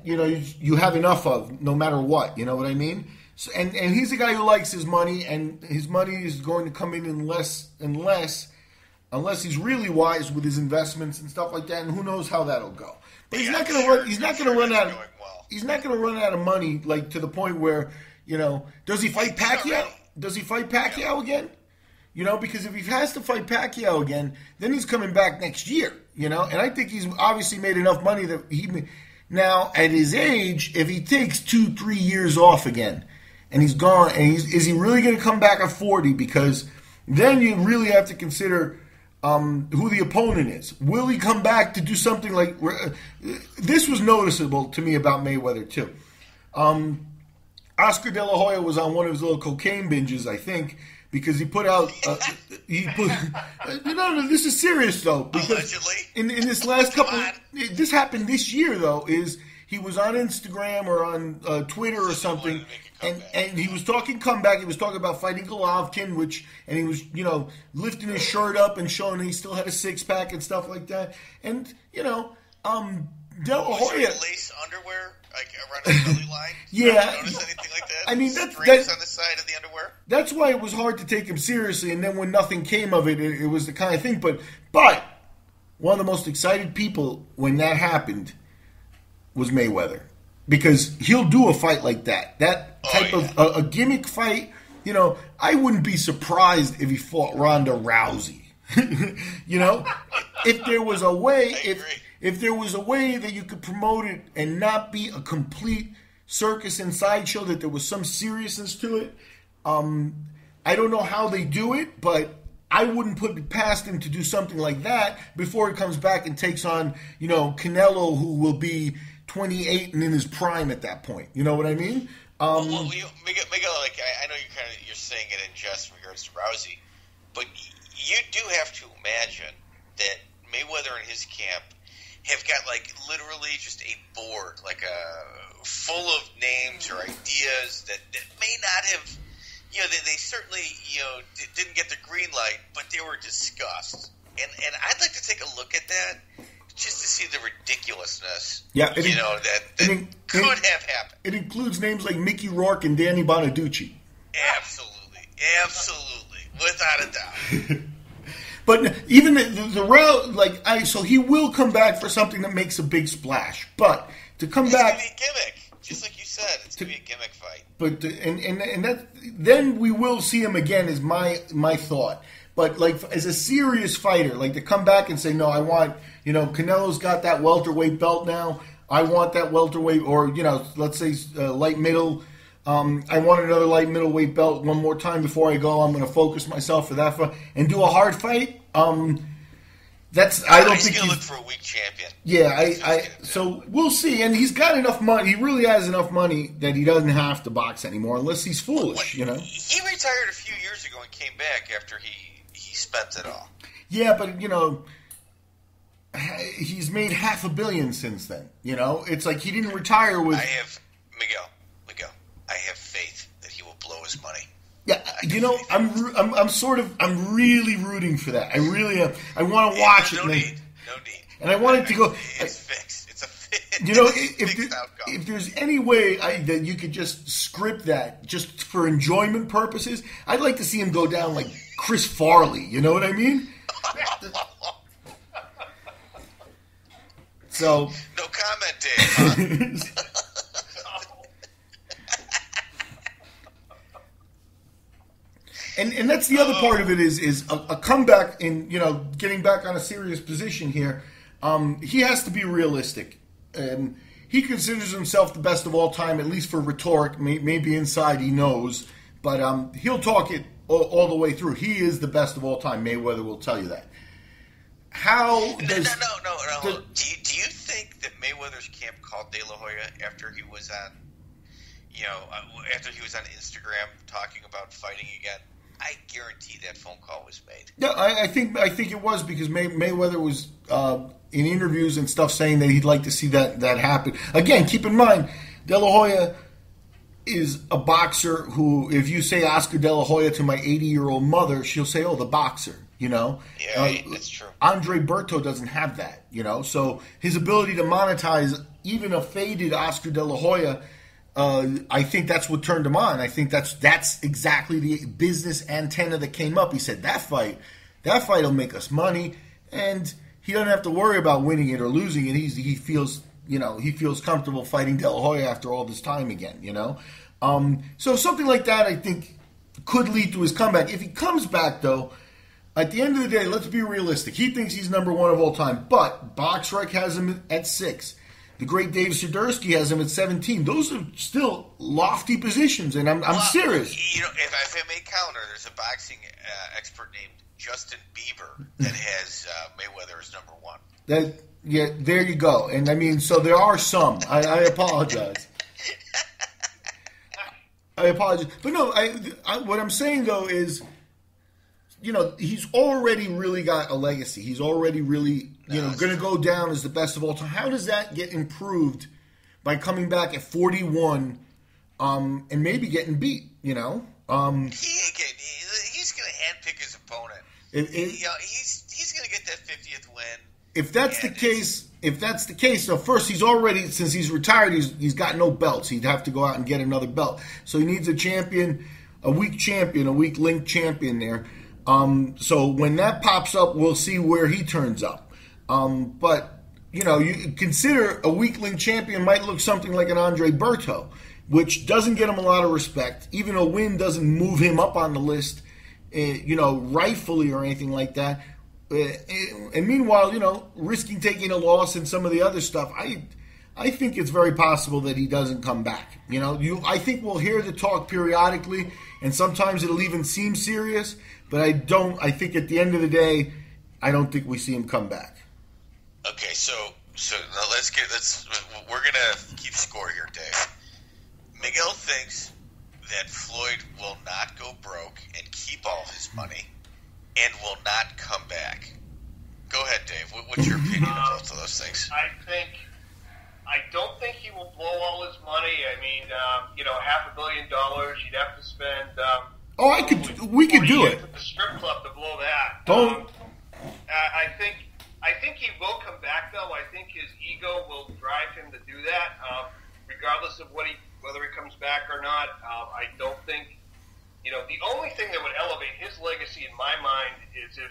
you have enough of, no matter what. You know what I mean? So, and he's a guy who likes his money, and his money is going to come in less and less, unless he's really wise with his investments and stuff like that. And who knows how that'll go? But he's not going to run. He's not going to run out. He's not going to run out of money, like to the point where does he fight Pacquiao? Does he fight Pacquiao again? Because if he has to fight Pacquiao again, then he's coming back next year. And I think he's obviously made enough money that now at his age, if he takes 2-3 years off again, and he's gone, and is he really going to come back at 40? Because then you really have to consider who the opponent is. Will he come back to do something like this? Was noticeable to me about Mayweather too. Oscar De La Hoya was on one of his little cocaine binges, I think, because he put out. This is serious though. Because in this last couple, this happened this year though. Is he was on Instagram or on Twitter or something, and he was talking comeback. He was talking about fighting Golovkin, and he was lifting his shirt up and showing he still had a 6-pack and stuff like that. And De La Hoya, lace underwear. Like around his belly line? Yeah. Notice anything like that? I mean, that's on the side of the underwear? That's why it was hard to take him seriously, and then when nothing came of it, it was the kind of thing. But one of the most excited people when that happened was Mayweather. Because he'll do a fight like that. That type of a gimmick fight. I wouldn't be surprised if he fought Ronda Rousey. If there was a way... If there was a way that you could promote it and not be a complete circus and sideshow, that there was some seriousness to it, I don't know how they do it, but I wouldn't put it past him to do something like that before he comes back and takes on, Canelo, who will be 28 and in his prime at that point. You know what I mean? Miguel, I know you're saying it in jest in regards to Rousey, but you do have to imagine that Mayweather and his camp have got literally just a board, full of names or ideas that may not have, they certainly, didn't get the green light, but they were discussed. And I'd like to take a look at that just to see the ridiculousness, that could have happened. It includes names like Mickey Rourke and Danny Bonaducci. Absolutely, without a doubt. But even the round, so he will come back for something that makes a big splash. But to come back, it's gonna be a gimmick, just like you said, it's gonna be a gimmick fight. But and that then we will see him again, is my thought. But as a serious fighter, to come back and say, no, I want, Canelo's got that welterweight belt now. I want that welterweight, or let's say light middle. I want another light middleweight belt one more time before I go. I'm going to focus myself for that fight and do a hard fight. I don't think he's going to look for a weak champion. Yeah, so we'll see. And he's got enough money. He really has enough money that he doesn't have to box anymore unless he's foolish. He retired a few years ago and came back after he spent it all. Yeah, but he's made $500 million since then. It's like he didn't retire with. Miguel. I have faith that he will blow his money. Yeah, I'm really rooting for that. I really am. I want to watch it. No need. And I want it to go. It's fixed. It's a fixed. If there's any way that you could just script that just for enjoyment purposes, I'd like to see him go down like Chris Farley. You know what I mean? So no comment, Dave. Huh? And that's the other part of it is a comeback in, getting back on a serious position here. He has to be realistic. And he considers himself the best of all time, at least for rhetoric. Maybe inside he knows. But he'll talk it all the way through. He is the best of all time. Mayweather will tell you that. How does... No. Do you think that Mayweather's camp called De La Hoya after he was on, after he was on Instagram talking about fighting again? I guarantee that phone call was made. Yeah, I think it was, because Mayweather was in interviews and stuff saying that he'd like to see that happen. Again, keep in mind, De La Hoya is a boxer who, if you say Oscar De La Hoya to my 80-year-old mother, she'll say, "Oh, the boxer." Yeah, that's true. Andre Berto doesn't have that, So his ability to monetize even a faded Oscar De La Hoya, I think that's what turned him on. I think that's exactly the business antenna that came up. He said, that fight will make us money, and he doesn't have to worry about winning it or losing it. He feels comfortable fighting De La Hoya after all this time again, So something like that, I think, could lead to his comeback. If he comes back, though, at the end of the day, let's be realistic. He thinks he's number one of all time, but BoxRec has him at 6. The great Dave Sidursky has him at 17. Those are still lofty positions, and I'm serious. If I may counter, there's a boxing expert named Justin Bieber that has Mayweather as number 1. There you go. And I mean, so there are some. I apologize. But no, what I'm saying though is, he's already really got a legacy. He's already really, going to go down as the best of all time. How does that get improved by coming back at 41 and maybe getting beat? He's going to handpick his opponent. He's going to get that 50th win. If that's the case, so first since he's retired, he's got no belts. He'd have to go out and get another belt. So he needs a weak link champion there. So when that pops up, we'll see where he turns up. But you consider a weak link champion might look something like an Andre Berto, which doesn't get him a lot of respect. Even a win doesn't move him up on the list, rightfully or anything like that. And meanwhile, risking taking a loss and some of the other stuff, I think it's very possible that he doesn't come back. I think we'll hear the talk periodically, and sometimes it'll even seem serious. But I think at the end of the day, I don't think we see him come back. Okay, so now we're gonna keep score here, Dave. Miguel thinks that Floyd will not go broke and keep all his money, and will not come back. Go ahead, Dave. What's your opinion of both of those things? I don't think he will blow all his money. I mean, $500 million, you'd have to spend. We could do it. The strip club to blow that. I think he will come back, though. I think his ego will drive him to do that, regardless of whether he comes back or not. I don't think, the only thing that would elevate his legacy in my mind is if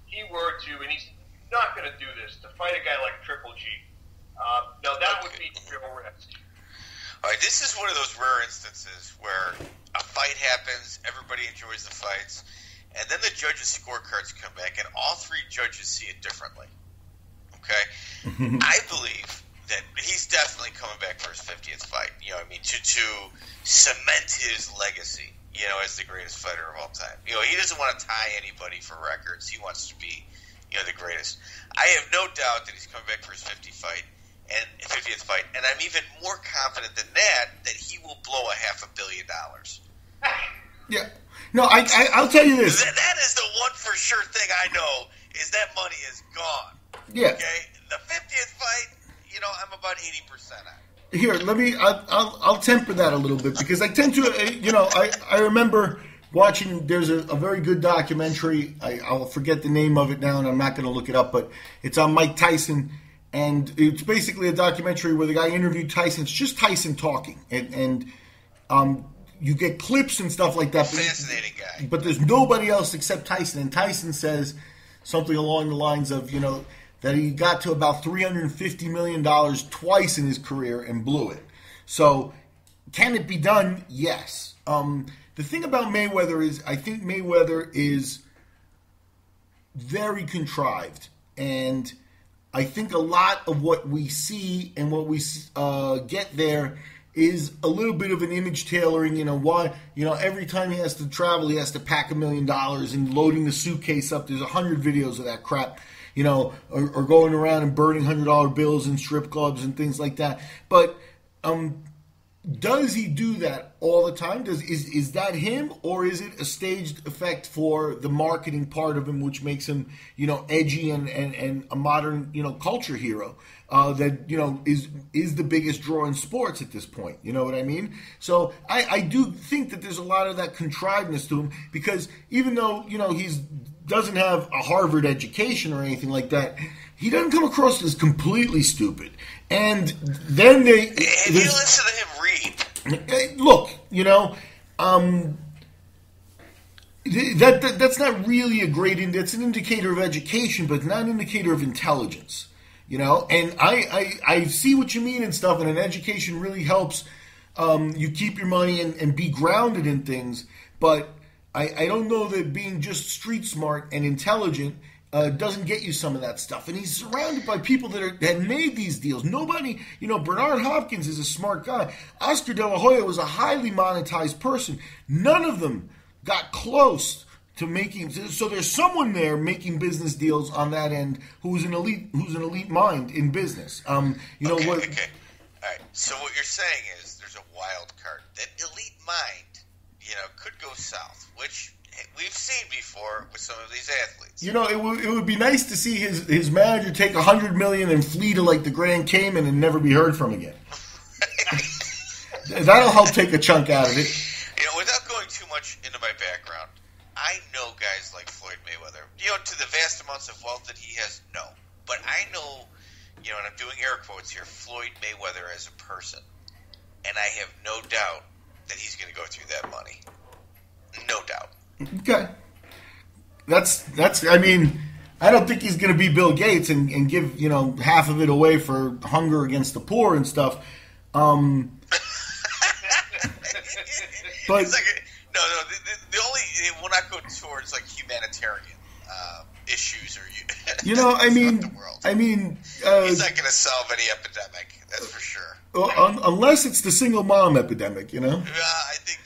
he were to, and he's not going to do this, to fight a guy like Triple G. That would be real risk. All right, this is one of those rare instances where a fight happens, everybody enjoys the fights, and then the judges' scorecards come back, and all 3 judges see it differently. Okay? I believe that he's definitely coming back for his 50th fight. To cement his legacy, as the greatest fighter of all time. He doesn't want to tie anybody for records. He wants to be, the greatest. I have no doubt that he's coming back for his 50th fight, and I'm even more confident than that he will blow $500 million. Yeah. No, I'll tell you this. That is the one for sure thing I know is that money is gone. Yeah. Okay? The 50th fight, I'm about 80% on it. Here, I'll temper that a little bit because I tend to, I remember watching, there's a very good documentary. I'll forget the name of it now, and I'm not going to look it up, but it's on Mike Tyson. And it's basically a documentary where the guy interviewed Tyson. It's just Tyson talking. And you get clips and stuff like that. Fascinating guy. But there's nobody else except Tyson. And Tyson says something along the lines of, that he got to about $350 million twice in his career and blew it. So can it be done? Yes. The thing about Mayweather is I think Mayweather is very contrived. And I think a lot of what we see and what we get there is a little bit of an image tailoring. Every time he has to travel, he has to pack $1 million and loading the suitcase up. There's 100 videos of that crap, or going around and burning $100 bills in strip clubs and things like that. But does he do that all the time? Is that him, or is it a staged effect for the marketing part of him, which makes him, edgy and a modern, culture hero that is the biggest draw in sports at this point? You know what I mean? So I do think that there's a lot of that contrivedness to him, because even though he's doesn't have a Harvard education or anything like that, he doesn't come across as completely stupid. And then if you listen to him read, look, that's not really a great. That's an indicator of education, but it's not an indicator of intelligence. And I see what you mean and stuff. And an education really helps you keep your money and be grounded in things. But I don't know that being just street smart and intelligent doesn't get you some of that stuff. And he's surrounded by people that made these deals. Nobody, Bernard Hopkins is a smart guy. Oscar De La Hoya was a highly monetized person. None of them got close to making. So there's someone there making business deals on that end who's an elite mind in business. Okay. All right. So what you're saying is there's a wild card. That elite mind, could go south, which we've seen before with some of these athletes. It would be nice to see his manager take $100 million and flee to like the Grand Cayman and never be heard from again. That'll help take a chunk out of it. Without going too much into my background, I know guys like Floyd Mayweather. To the vast amounts of wealth that he has, no. But I know, and I'm doing air quotes here, Floyd Mayweather as a person. And I have no doubt that he's going to go through that money. No doubt. Okay. That's. I mean, I don't think he's going to be Bill Gates and give half of it away for hunger against the poor and stuff. But it's like, no. The only we'll not go towards like humanitarian issues or the world. He's not going to solve any epidemic. That's for sure. Unless it's the single mom epidemic, I think.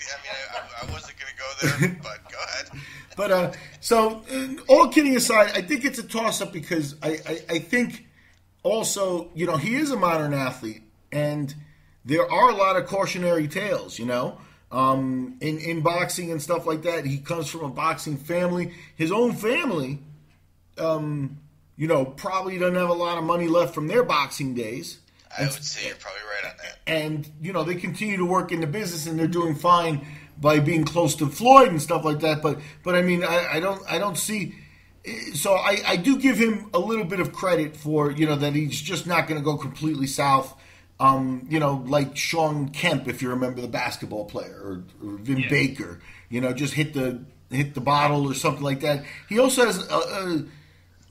I wasn't going to go there, but go ahead. But so all kidding aside, I think it's a toss-up because I think also he is a modern athlete, and there are a lot of cautionary tales. In boxing and stuff like that. He comes from a boxing family. His own family, probably doesn't have a lot of money left from their boxing days. I would say you're probably right on that. And, they continue to work in the business, and they're doing fine by being close to Floyd and stuff like that. But I mean, I don't see. So I do give him a little bit of credit for, that he's just not going to go completely south. Like Sean Kemp, if you remember, the basketball player, or Vin Baker, just hit the bottle or something like that. He also has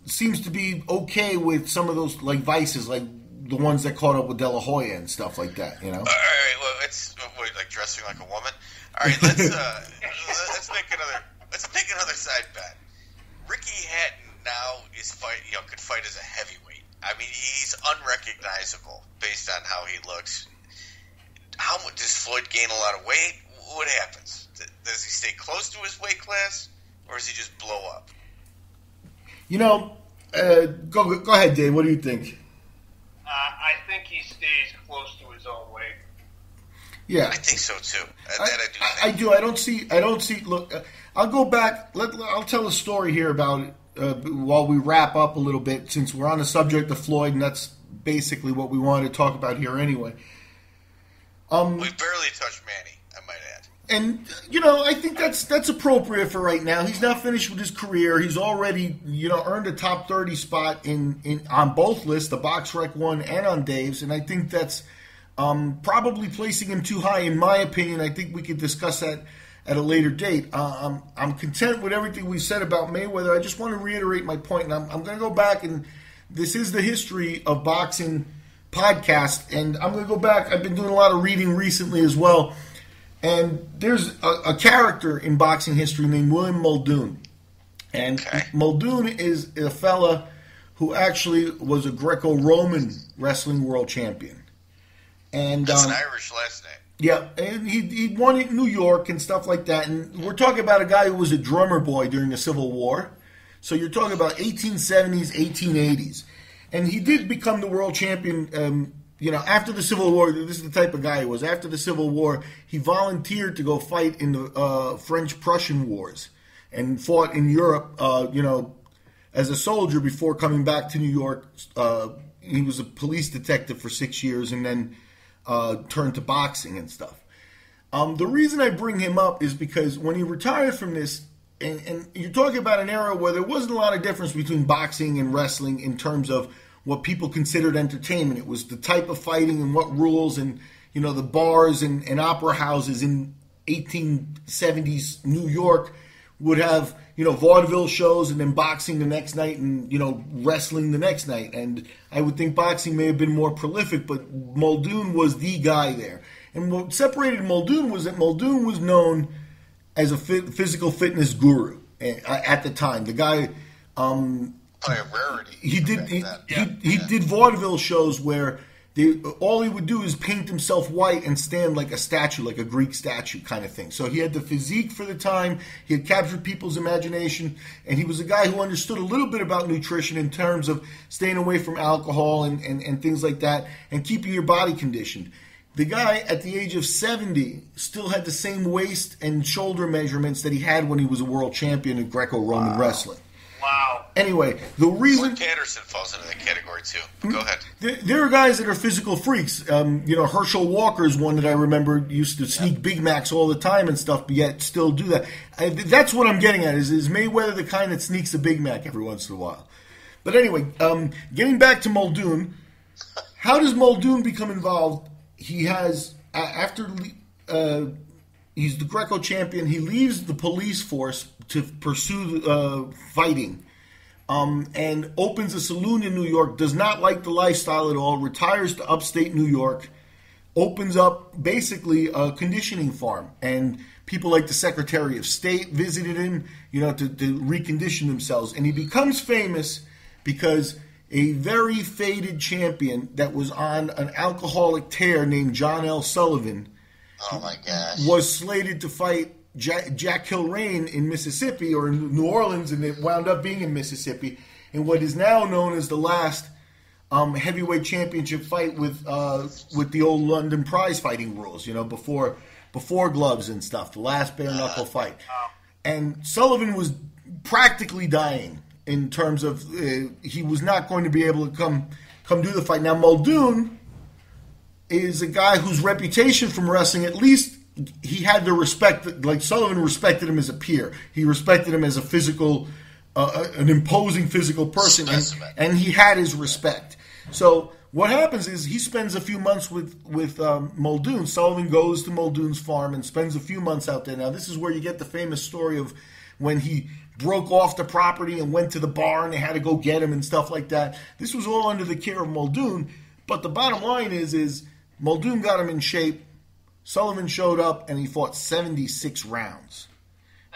seems to be okay with some of those like vices, like the ones that caught up with De La Hoya and stuff like that. All right, well, it's like dressing like a woman. All right, let's make another side bet. Ricky Hatton now is could fight as a heavyweight. I mean, he's unrecognizable based on how he looks. How much does Floyd gain a lot of weight? What happens? Does he stay close to his weight class, or does he just blow up? Go ahead, Dave. What do you think? I think he stays close to his own weight. Yeah, I think so too. I do. I don't see. Look, I'll go back. I'll tell a story here about it. While we wrap up a little bit, since we're on the subject of Floyd, and that's basically what we wanted to talk about here anyway. We barely touched Manny, I might add. And, I think that's appropriate for right now. He's not finished with his career. He's already, earned a top 30 spot in on both lists, the BoxRec one and on Dave's, and I think that's probably placing him too high, in my opinion. I think we could discuss that at a later date. I'm content with everything we said about Mayweather. I just want to reiterate my point, and I'm going to go back, and this is the History of Boxing podcast, and I'm going to go back. I've been doing a lot of reading recently as well, and there's a character in boxing history named William Muldoon, and Muldoon is a fella who actually was a Greco-Roman wrestling world champion. And that's an Irish last name. Yeah, and he won it in New York and stuff like that. And we're talking about a guy who was a drummer boy during the Civil War. So you're talking about 1870s, 1880s. And he did become the world champion after the Civil War, this is the type of guy he was. After the Civil War, he volunteered to go fight in the French-Prussian wars and fought in Europe, as a soldier before coming back to New York. He was a police detective for 6 years and then turned to boxing and stuff. The reason I bring him up is because when he retired from this, and you're talking about an era where there wasn't a lot of difference between boxing and wrestling in terms of what people considered entertainment. It was the type of fighting and what rules, and the bars and opera houses in 1870s New York would have vaudeville shows and then boxing the next night and wrestling the next night. And I would think boxing may have been more prolific, but Muldoon was the guy there. And what separated Muldoon was that Muldoon was known as a physical fitness guru at the time. The guy, probably a rarity. He did vaudeville shows where all he would do is paint himself white and stand like a statue, like a Greek statue kind of thing. So he had the physique for the time. He had captured people's imagination, and he was a guy who understood a little bit about nutrition in terms of staying away from alcohol and things like that, and keeping your body conditioned. The guy, at the age of 70, still had the same waist and shoulder measurements that he had when he was a world champion in Greco-Roman wrestling. Wow. Anyway, the reason... Floyd Anderson falls into that category, too. Go ahead. There are guys that are physical freaks. Herschel Walker is one that I remember used to sneak Big Macs all the time and stuff, but yet still do that. That's what I'm getting at, is Mayweather the kind that sneaks a Big Mac every once in a while? But anyway, getting back to Muldoon, how does Muldoon become involved? He has, he's the Greco champion. He leaves the police force to pursue fighting, and opens a saloon in New York. Does not like the lifestyle at all. Retires to upstate New York. Opens up basically a conditioning farm, and people like the Secretary of State visited him, to recondition themselves. And he becomes famous because a very faded champion that was on an alcoholic tear named John L. Sullivan, oh my gosh, was slated to fight Jack Kilrain in Mississippi, or in New Orleans, and it wound up being in Mississippi, in what is now known as the last heavyweight championship fight with the old London prize fighting rules, before gloves and stuff, the last bare knuckle fight. And Sullivan was practically dying in terms of he was not going to be able to come do the fight. Now, Muldoon is a guy whose reputation from wrestling, at least he had the respect, like Sullivan respected him as a peer. He respected him as a physical, an imposing physical person, and he had his respect. So what happens is he spends a few months with Muldoon. Sullivan goes to Muldoon's farm and spends a few months out there. Now, this is where you get the famous story of when he broke off the property and went to the bar and they had to go get him and stuff like that. This was all under the care of Muldoon. But the bottom line is Muldoon got him in shape. Sullivan showed up and he fought 76 rounds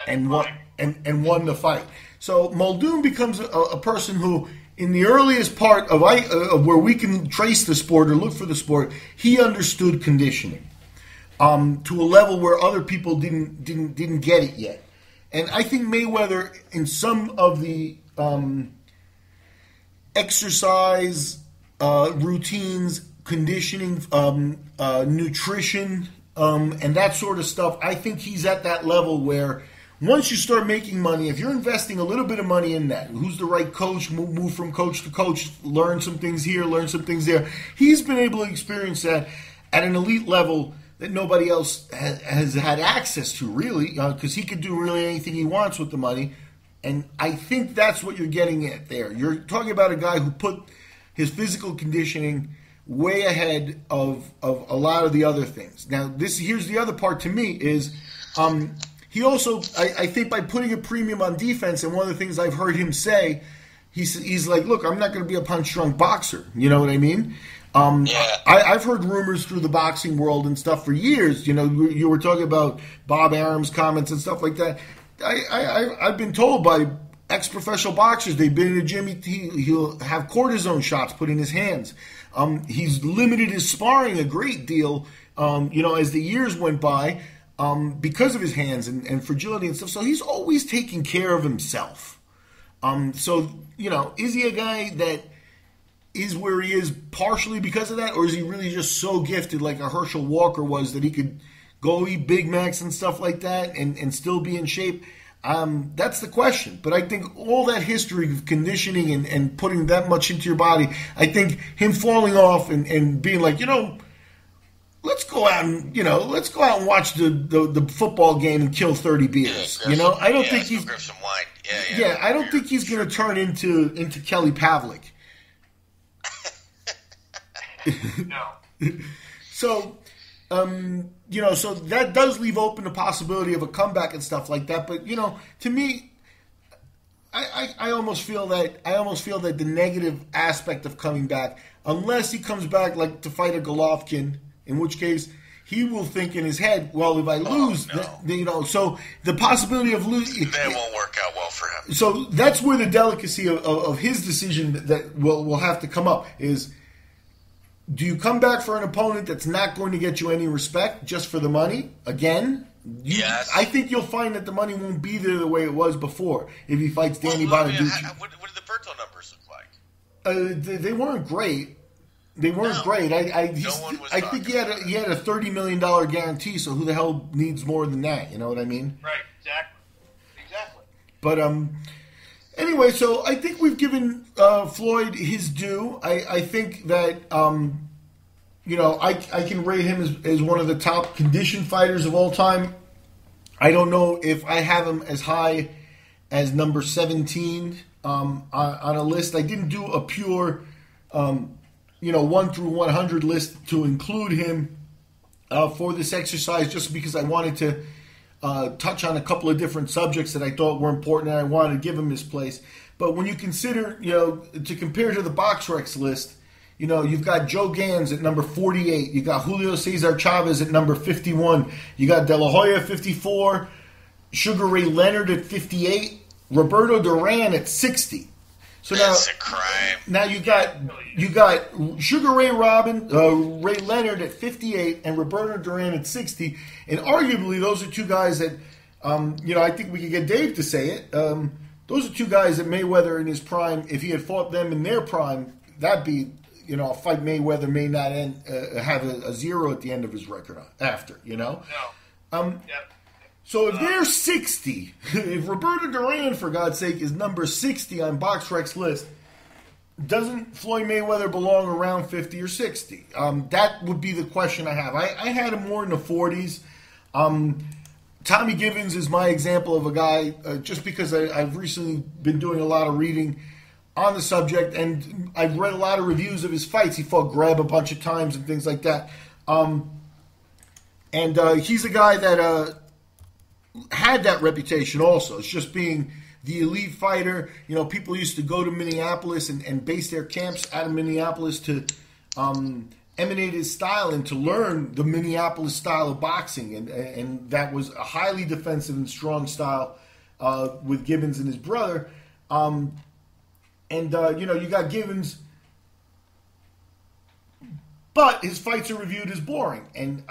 and won the fight. So Muldoon becomes a person who, in the earliest part of where we can trace the sport or look for the sport, he understood conditioning to a level where other people didn't get it yet. And I think Mayweather, in some of the exercise routines, conditioning, nutrition, and that sort of stuff, I think he's at that level where once you start making money, if you're investing a little bit of money in that, who's the right coach, move from coach to coach, learn some things here, learn some things there, he's been able to experience that at an elite level that nobody else has had access to, really, because he could do really anything he wants with the money. And I think that's what you're getting at there. You're talking about a guy who put his physical conditioning way ahead of a lot of the other things. Now, here's the other part to me is he also, I think, by putting a premium on defense, and one of the things I've heard him say, he's like, look, I'm not going to be a punch-drunk boxer. You know what I mean? I've heard rumors through the boxing world and stuff for years. You were talking about Bob Arum's comments and stuff like that. I've been told by ex-professional boxers, they've been in a gym, he'll have cortisone shots put in his hands. He's limited his sparring a great deal, as the years went by, because of his hands and fragility and stuff. So he's always taking care of himself. Is he a guy that is where he is partially because of that, or is he really just so gifted like a Herschel Walker was that he could go eat Big Macs and stuff like that and still be in shape? That's the question. But I think all that history of conditioning and putting that much into your body, I think him falling off and being like, let's go out and watch the football game and kill 30 beers. I don't think he's grab some wine. I don't think he's going to turn into Kelly Pavlik. No. So, so that does leave open the possibility of a comeback and stuff like that. But to me, I almost feel that the negative aspect of coming back, unless he comes back like to fight a Golovkin, in which case he will think in his head, well, if I lose, so the possibility of losing that won't work out well for him. So that's where the delicacy of his decision that will have to come up is. Do you come back for an opponent that's not going to get you any respect just for the money? Again? Yes. I think you'll find that the money won't be there the way it was before if he fights Danny Bonaducci. What did the Berto numbers look like? They weren't great. They weren't great. I think he had a $30 million guarantee, so who the hell needs more than that? You know what I mean? Right, exactly. But anyway, so I think we've given Floyd his due. I think that I can rate him as one of the top conditioned fighters of all time. I don't know if I have him as high as number 17 on a list. I didn't do a pure 1 through 100 list to include him for this exercise, just because I wanted to touch on a couple of different subjects that I thought were important, and I wanted to give him his place. But when you consider, to compare to the BoxRec list, you've got Joe Gans at number 48. You got Julio Cesar Chavez at number 51. You got De La Hoya 54. Sugar Ray Leonard at 58. Roberto Duran at 60. So that's a crime. Now you got Sugar Ray Ray Leonard at 58 and Roberto Duran at 60, and arguably those are two guys that I think we could get Dave to say it. Those are two guys that Mayweather in his prime, if he had fought them in their prime, that'd be a fight Mayweather may not have a 0 at the end of his record after. No. So if they're 60, if Roberto Duran, for God's sake, is number 60 on BoxRec's list, doesn't Floyd Mayweather belong around 50 or 60? That would be the question I have. I had him more in the 40s. Tommy Givens is my example of a guy, just because I've recently been doing a lot of reading on the subject, and I've read a lot of reviews of his fights. He fought Greb a bunch of times and things like that. And he's a guy that had that reputation also. It's just being the elite fighter. People used to go to Minneapolis and base their camps out of Minneapolis to emanate his style and to learn the Minneapolis style of boxing. And that was a highly defensive and strong style with Gibbons and his brother. You got Gibbons, but his fights are reviewed as boring. And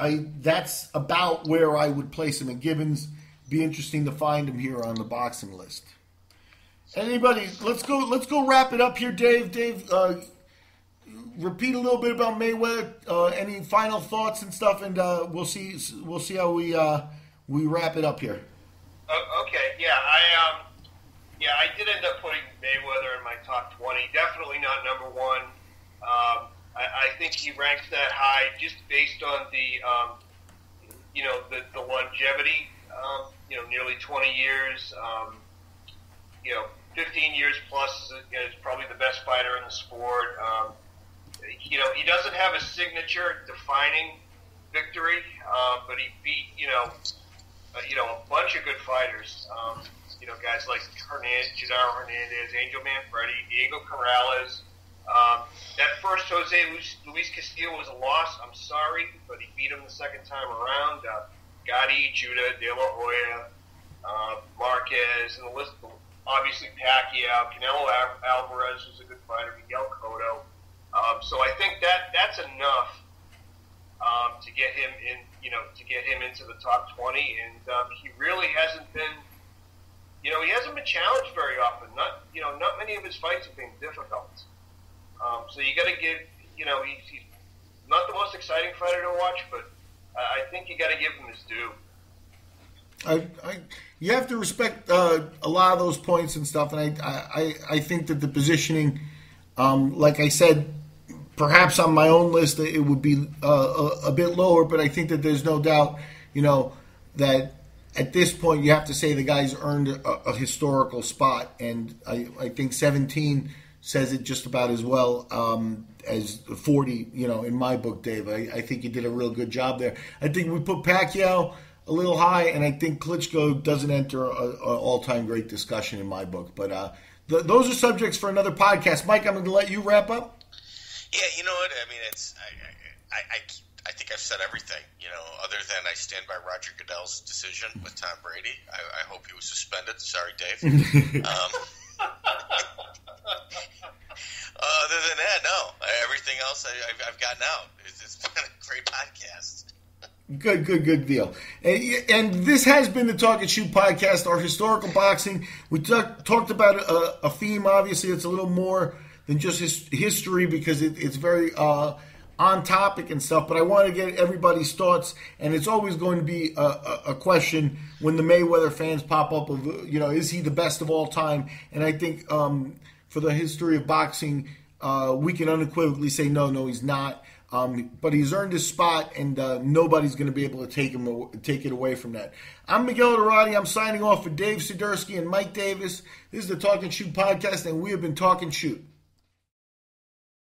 that's about where I would place him. And Gibbons, be interesting to find him here on the boxing list. Anybody? Let's go wrap it up here, Dave. Dave, repeat a little bit about Mayweather. Any final thoughts and stuff, and we'll see how we wrap it up here. Okay, I did end up putting Mayweather in my top 20. Definitely not number 1. I think he ranks that high just based on the longevity. Nearly 20 years. 15 years plus is probably the best fighter in the sport. He doesn't have a signature defining victory, but he beat a bunch of good fighters. Guys like Genaro Hernandez, Angel Manfredi, Diego Corrales. That first Jose Luis Castillo was a loss. I'm sorry, but he beat him the second time around. Gotti, Judah, De La Hoya, Marquez, and the list. Obviously, Pacquiao, Canelo Alvarez was a good fighter. Miguel Cotto. So I think that's enough to get him into the top 20. And he really hasn't been, he hasn't been challenged very often. Not many of his fights have been difficult. So you got to give, he's not the most exciting fighter to watch, but I think you got to give him his due. You have to respect a lot of those points and stuff, and I think that the positioning, like I said, perhaps on my own list it would be a bit lower, but I think that there's no doubt, that at this point you have to say the guy's earned a historical spot, and I think 17 says it just about as well as 40, in my book, Dave. I think you did a real good job there. I think we put Pacquiao a little high, and I think Klitschko doesn't enter an all-time great discussion in my book. But those are subjects for another podcast. Mike, I'm going to let you wrap up. Yeah, you know what? I mean, I think I've said everything, other than I stand by Roger Goodell's decision with Tom Brady. I hope he was suspended. Sorry, Dave. Other than that, no. Everything else I've gotten out. It's been a great podcast. Good deal. And this has been the Talk and Shoot podcast, our historical boxing. We talked about a theme, obviously, it's a little more than just history because it's very on topic and stuff, but I want to get everybody's thoughts, and it's always going to be a question when the Mayweather fans pop up of, is he the best of all time? And I think for the history of boxing, we can unequivocally say no, he's not. But he's earned his spot, and nobody's going to be able to take it away from that. I'm Miguel Dorati. I'm signing off for Dave Sidursky and Mike Davis. This is the Talk and Shoot podcast, and we have been Talk and Shoot.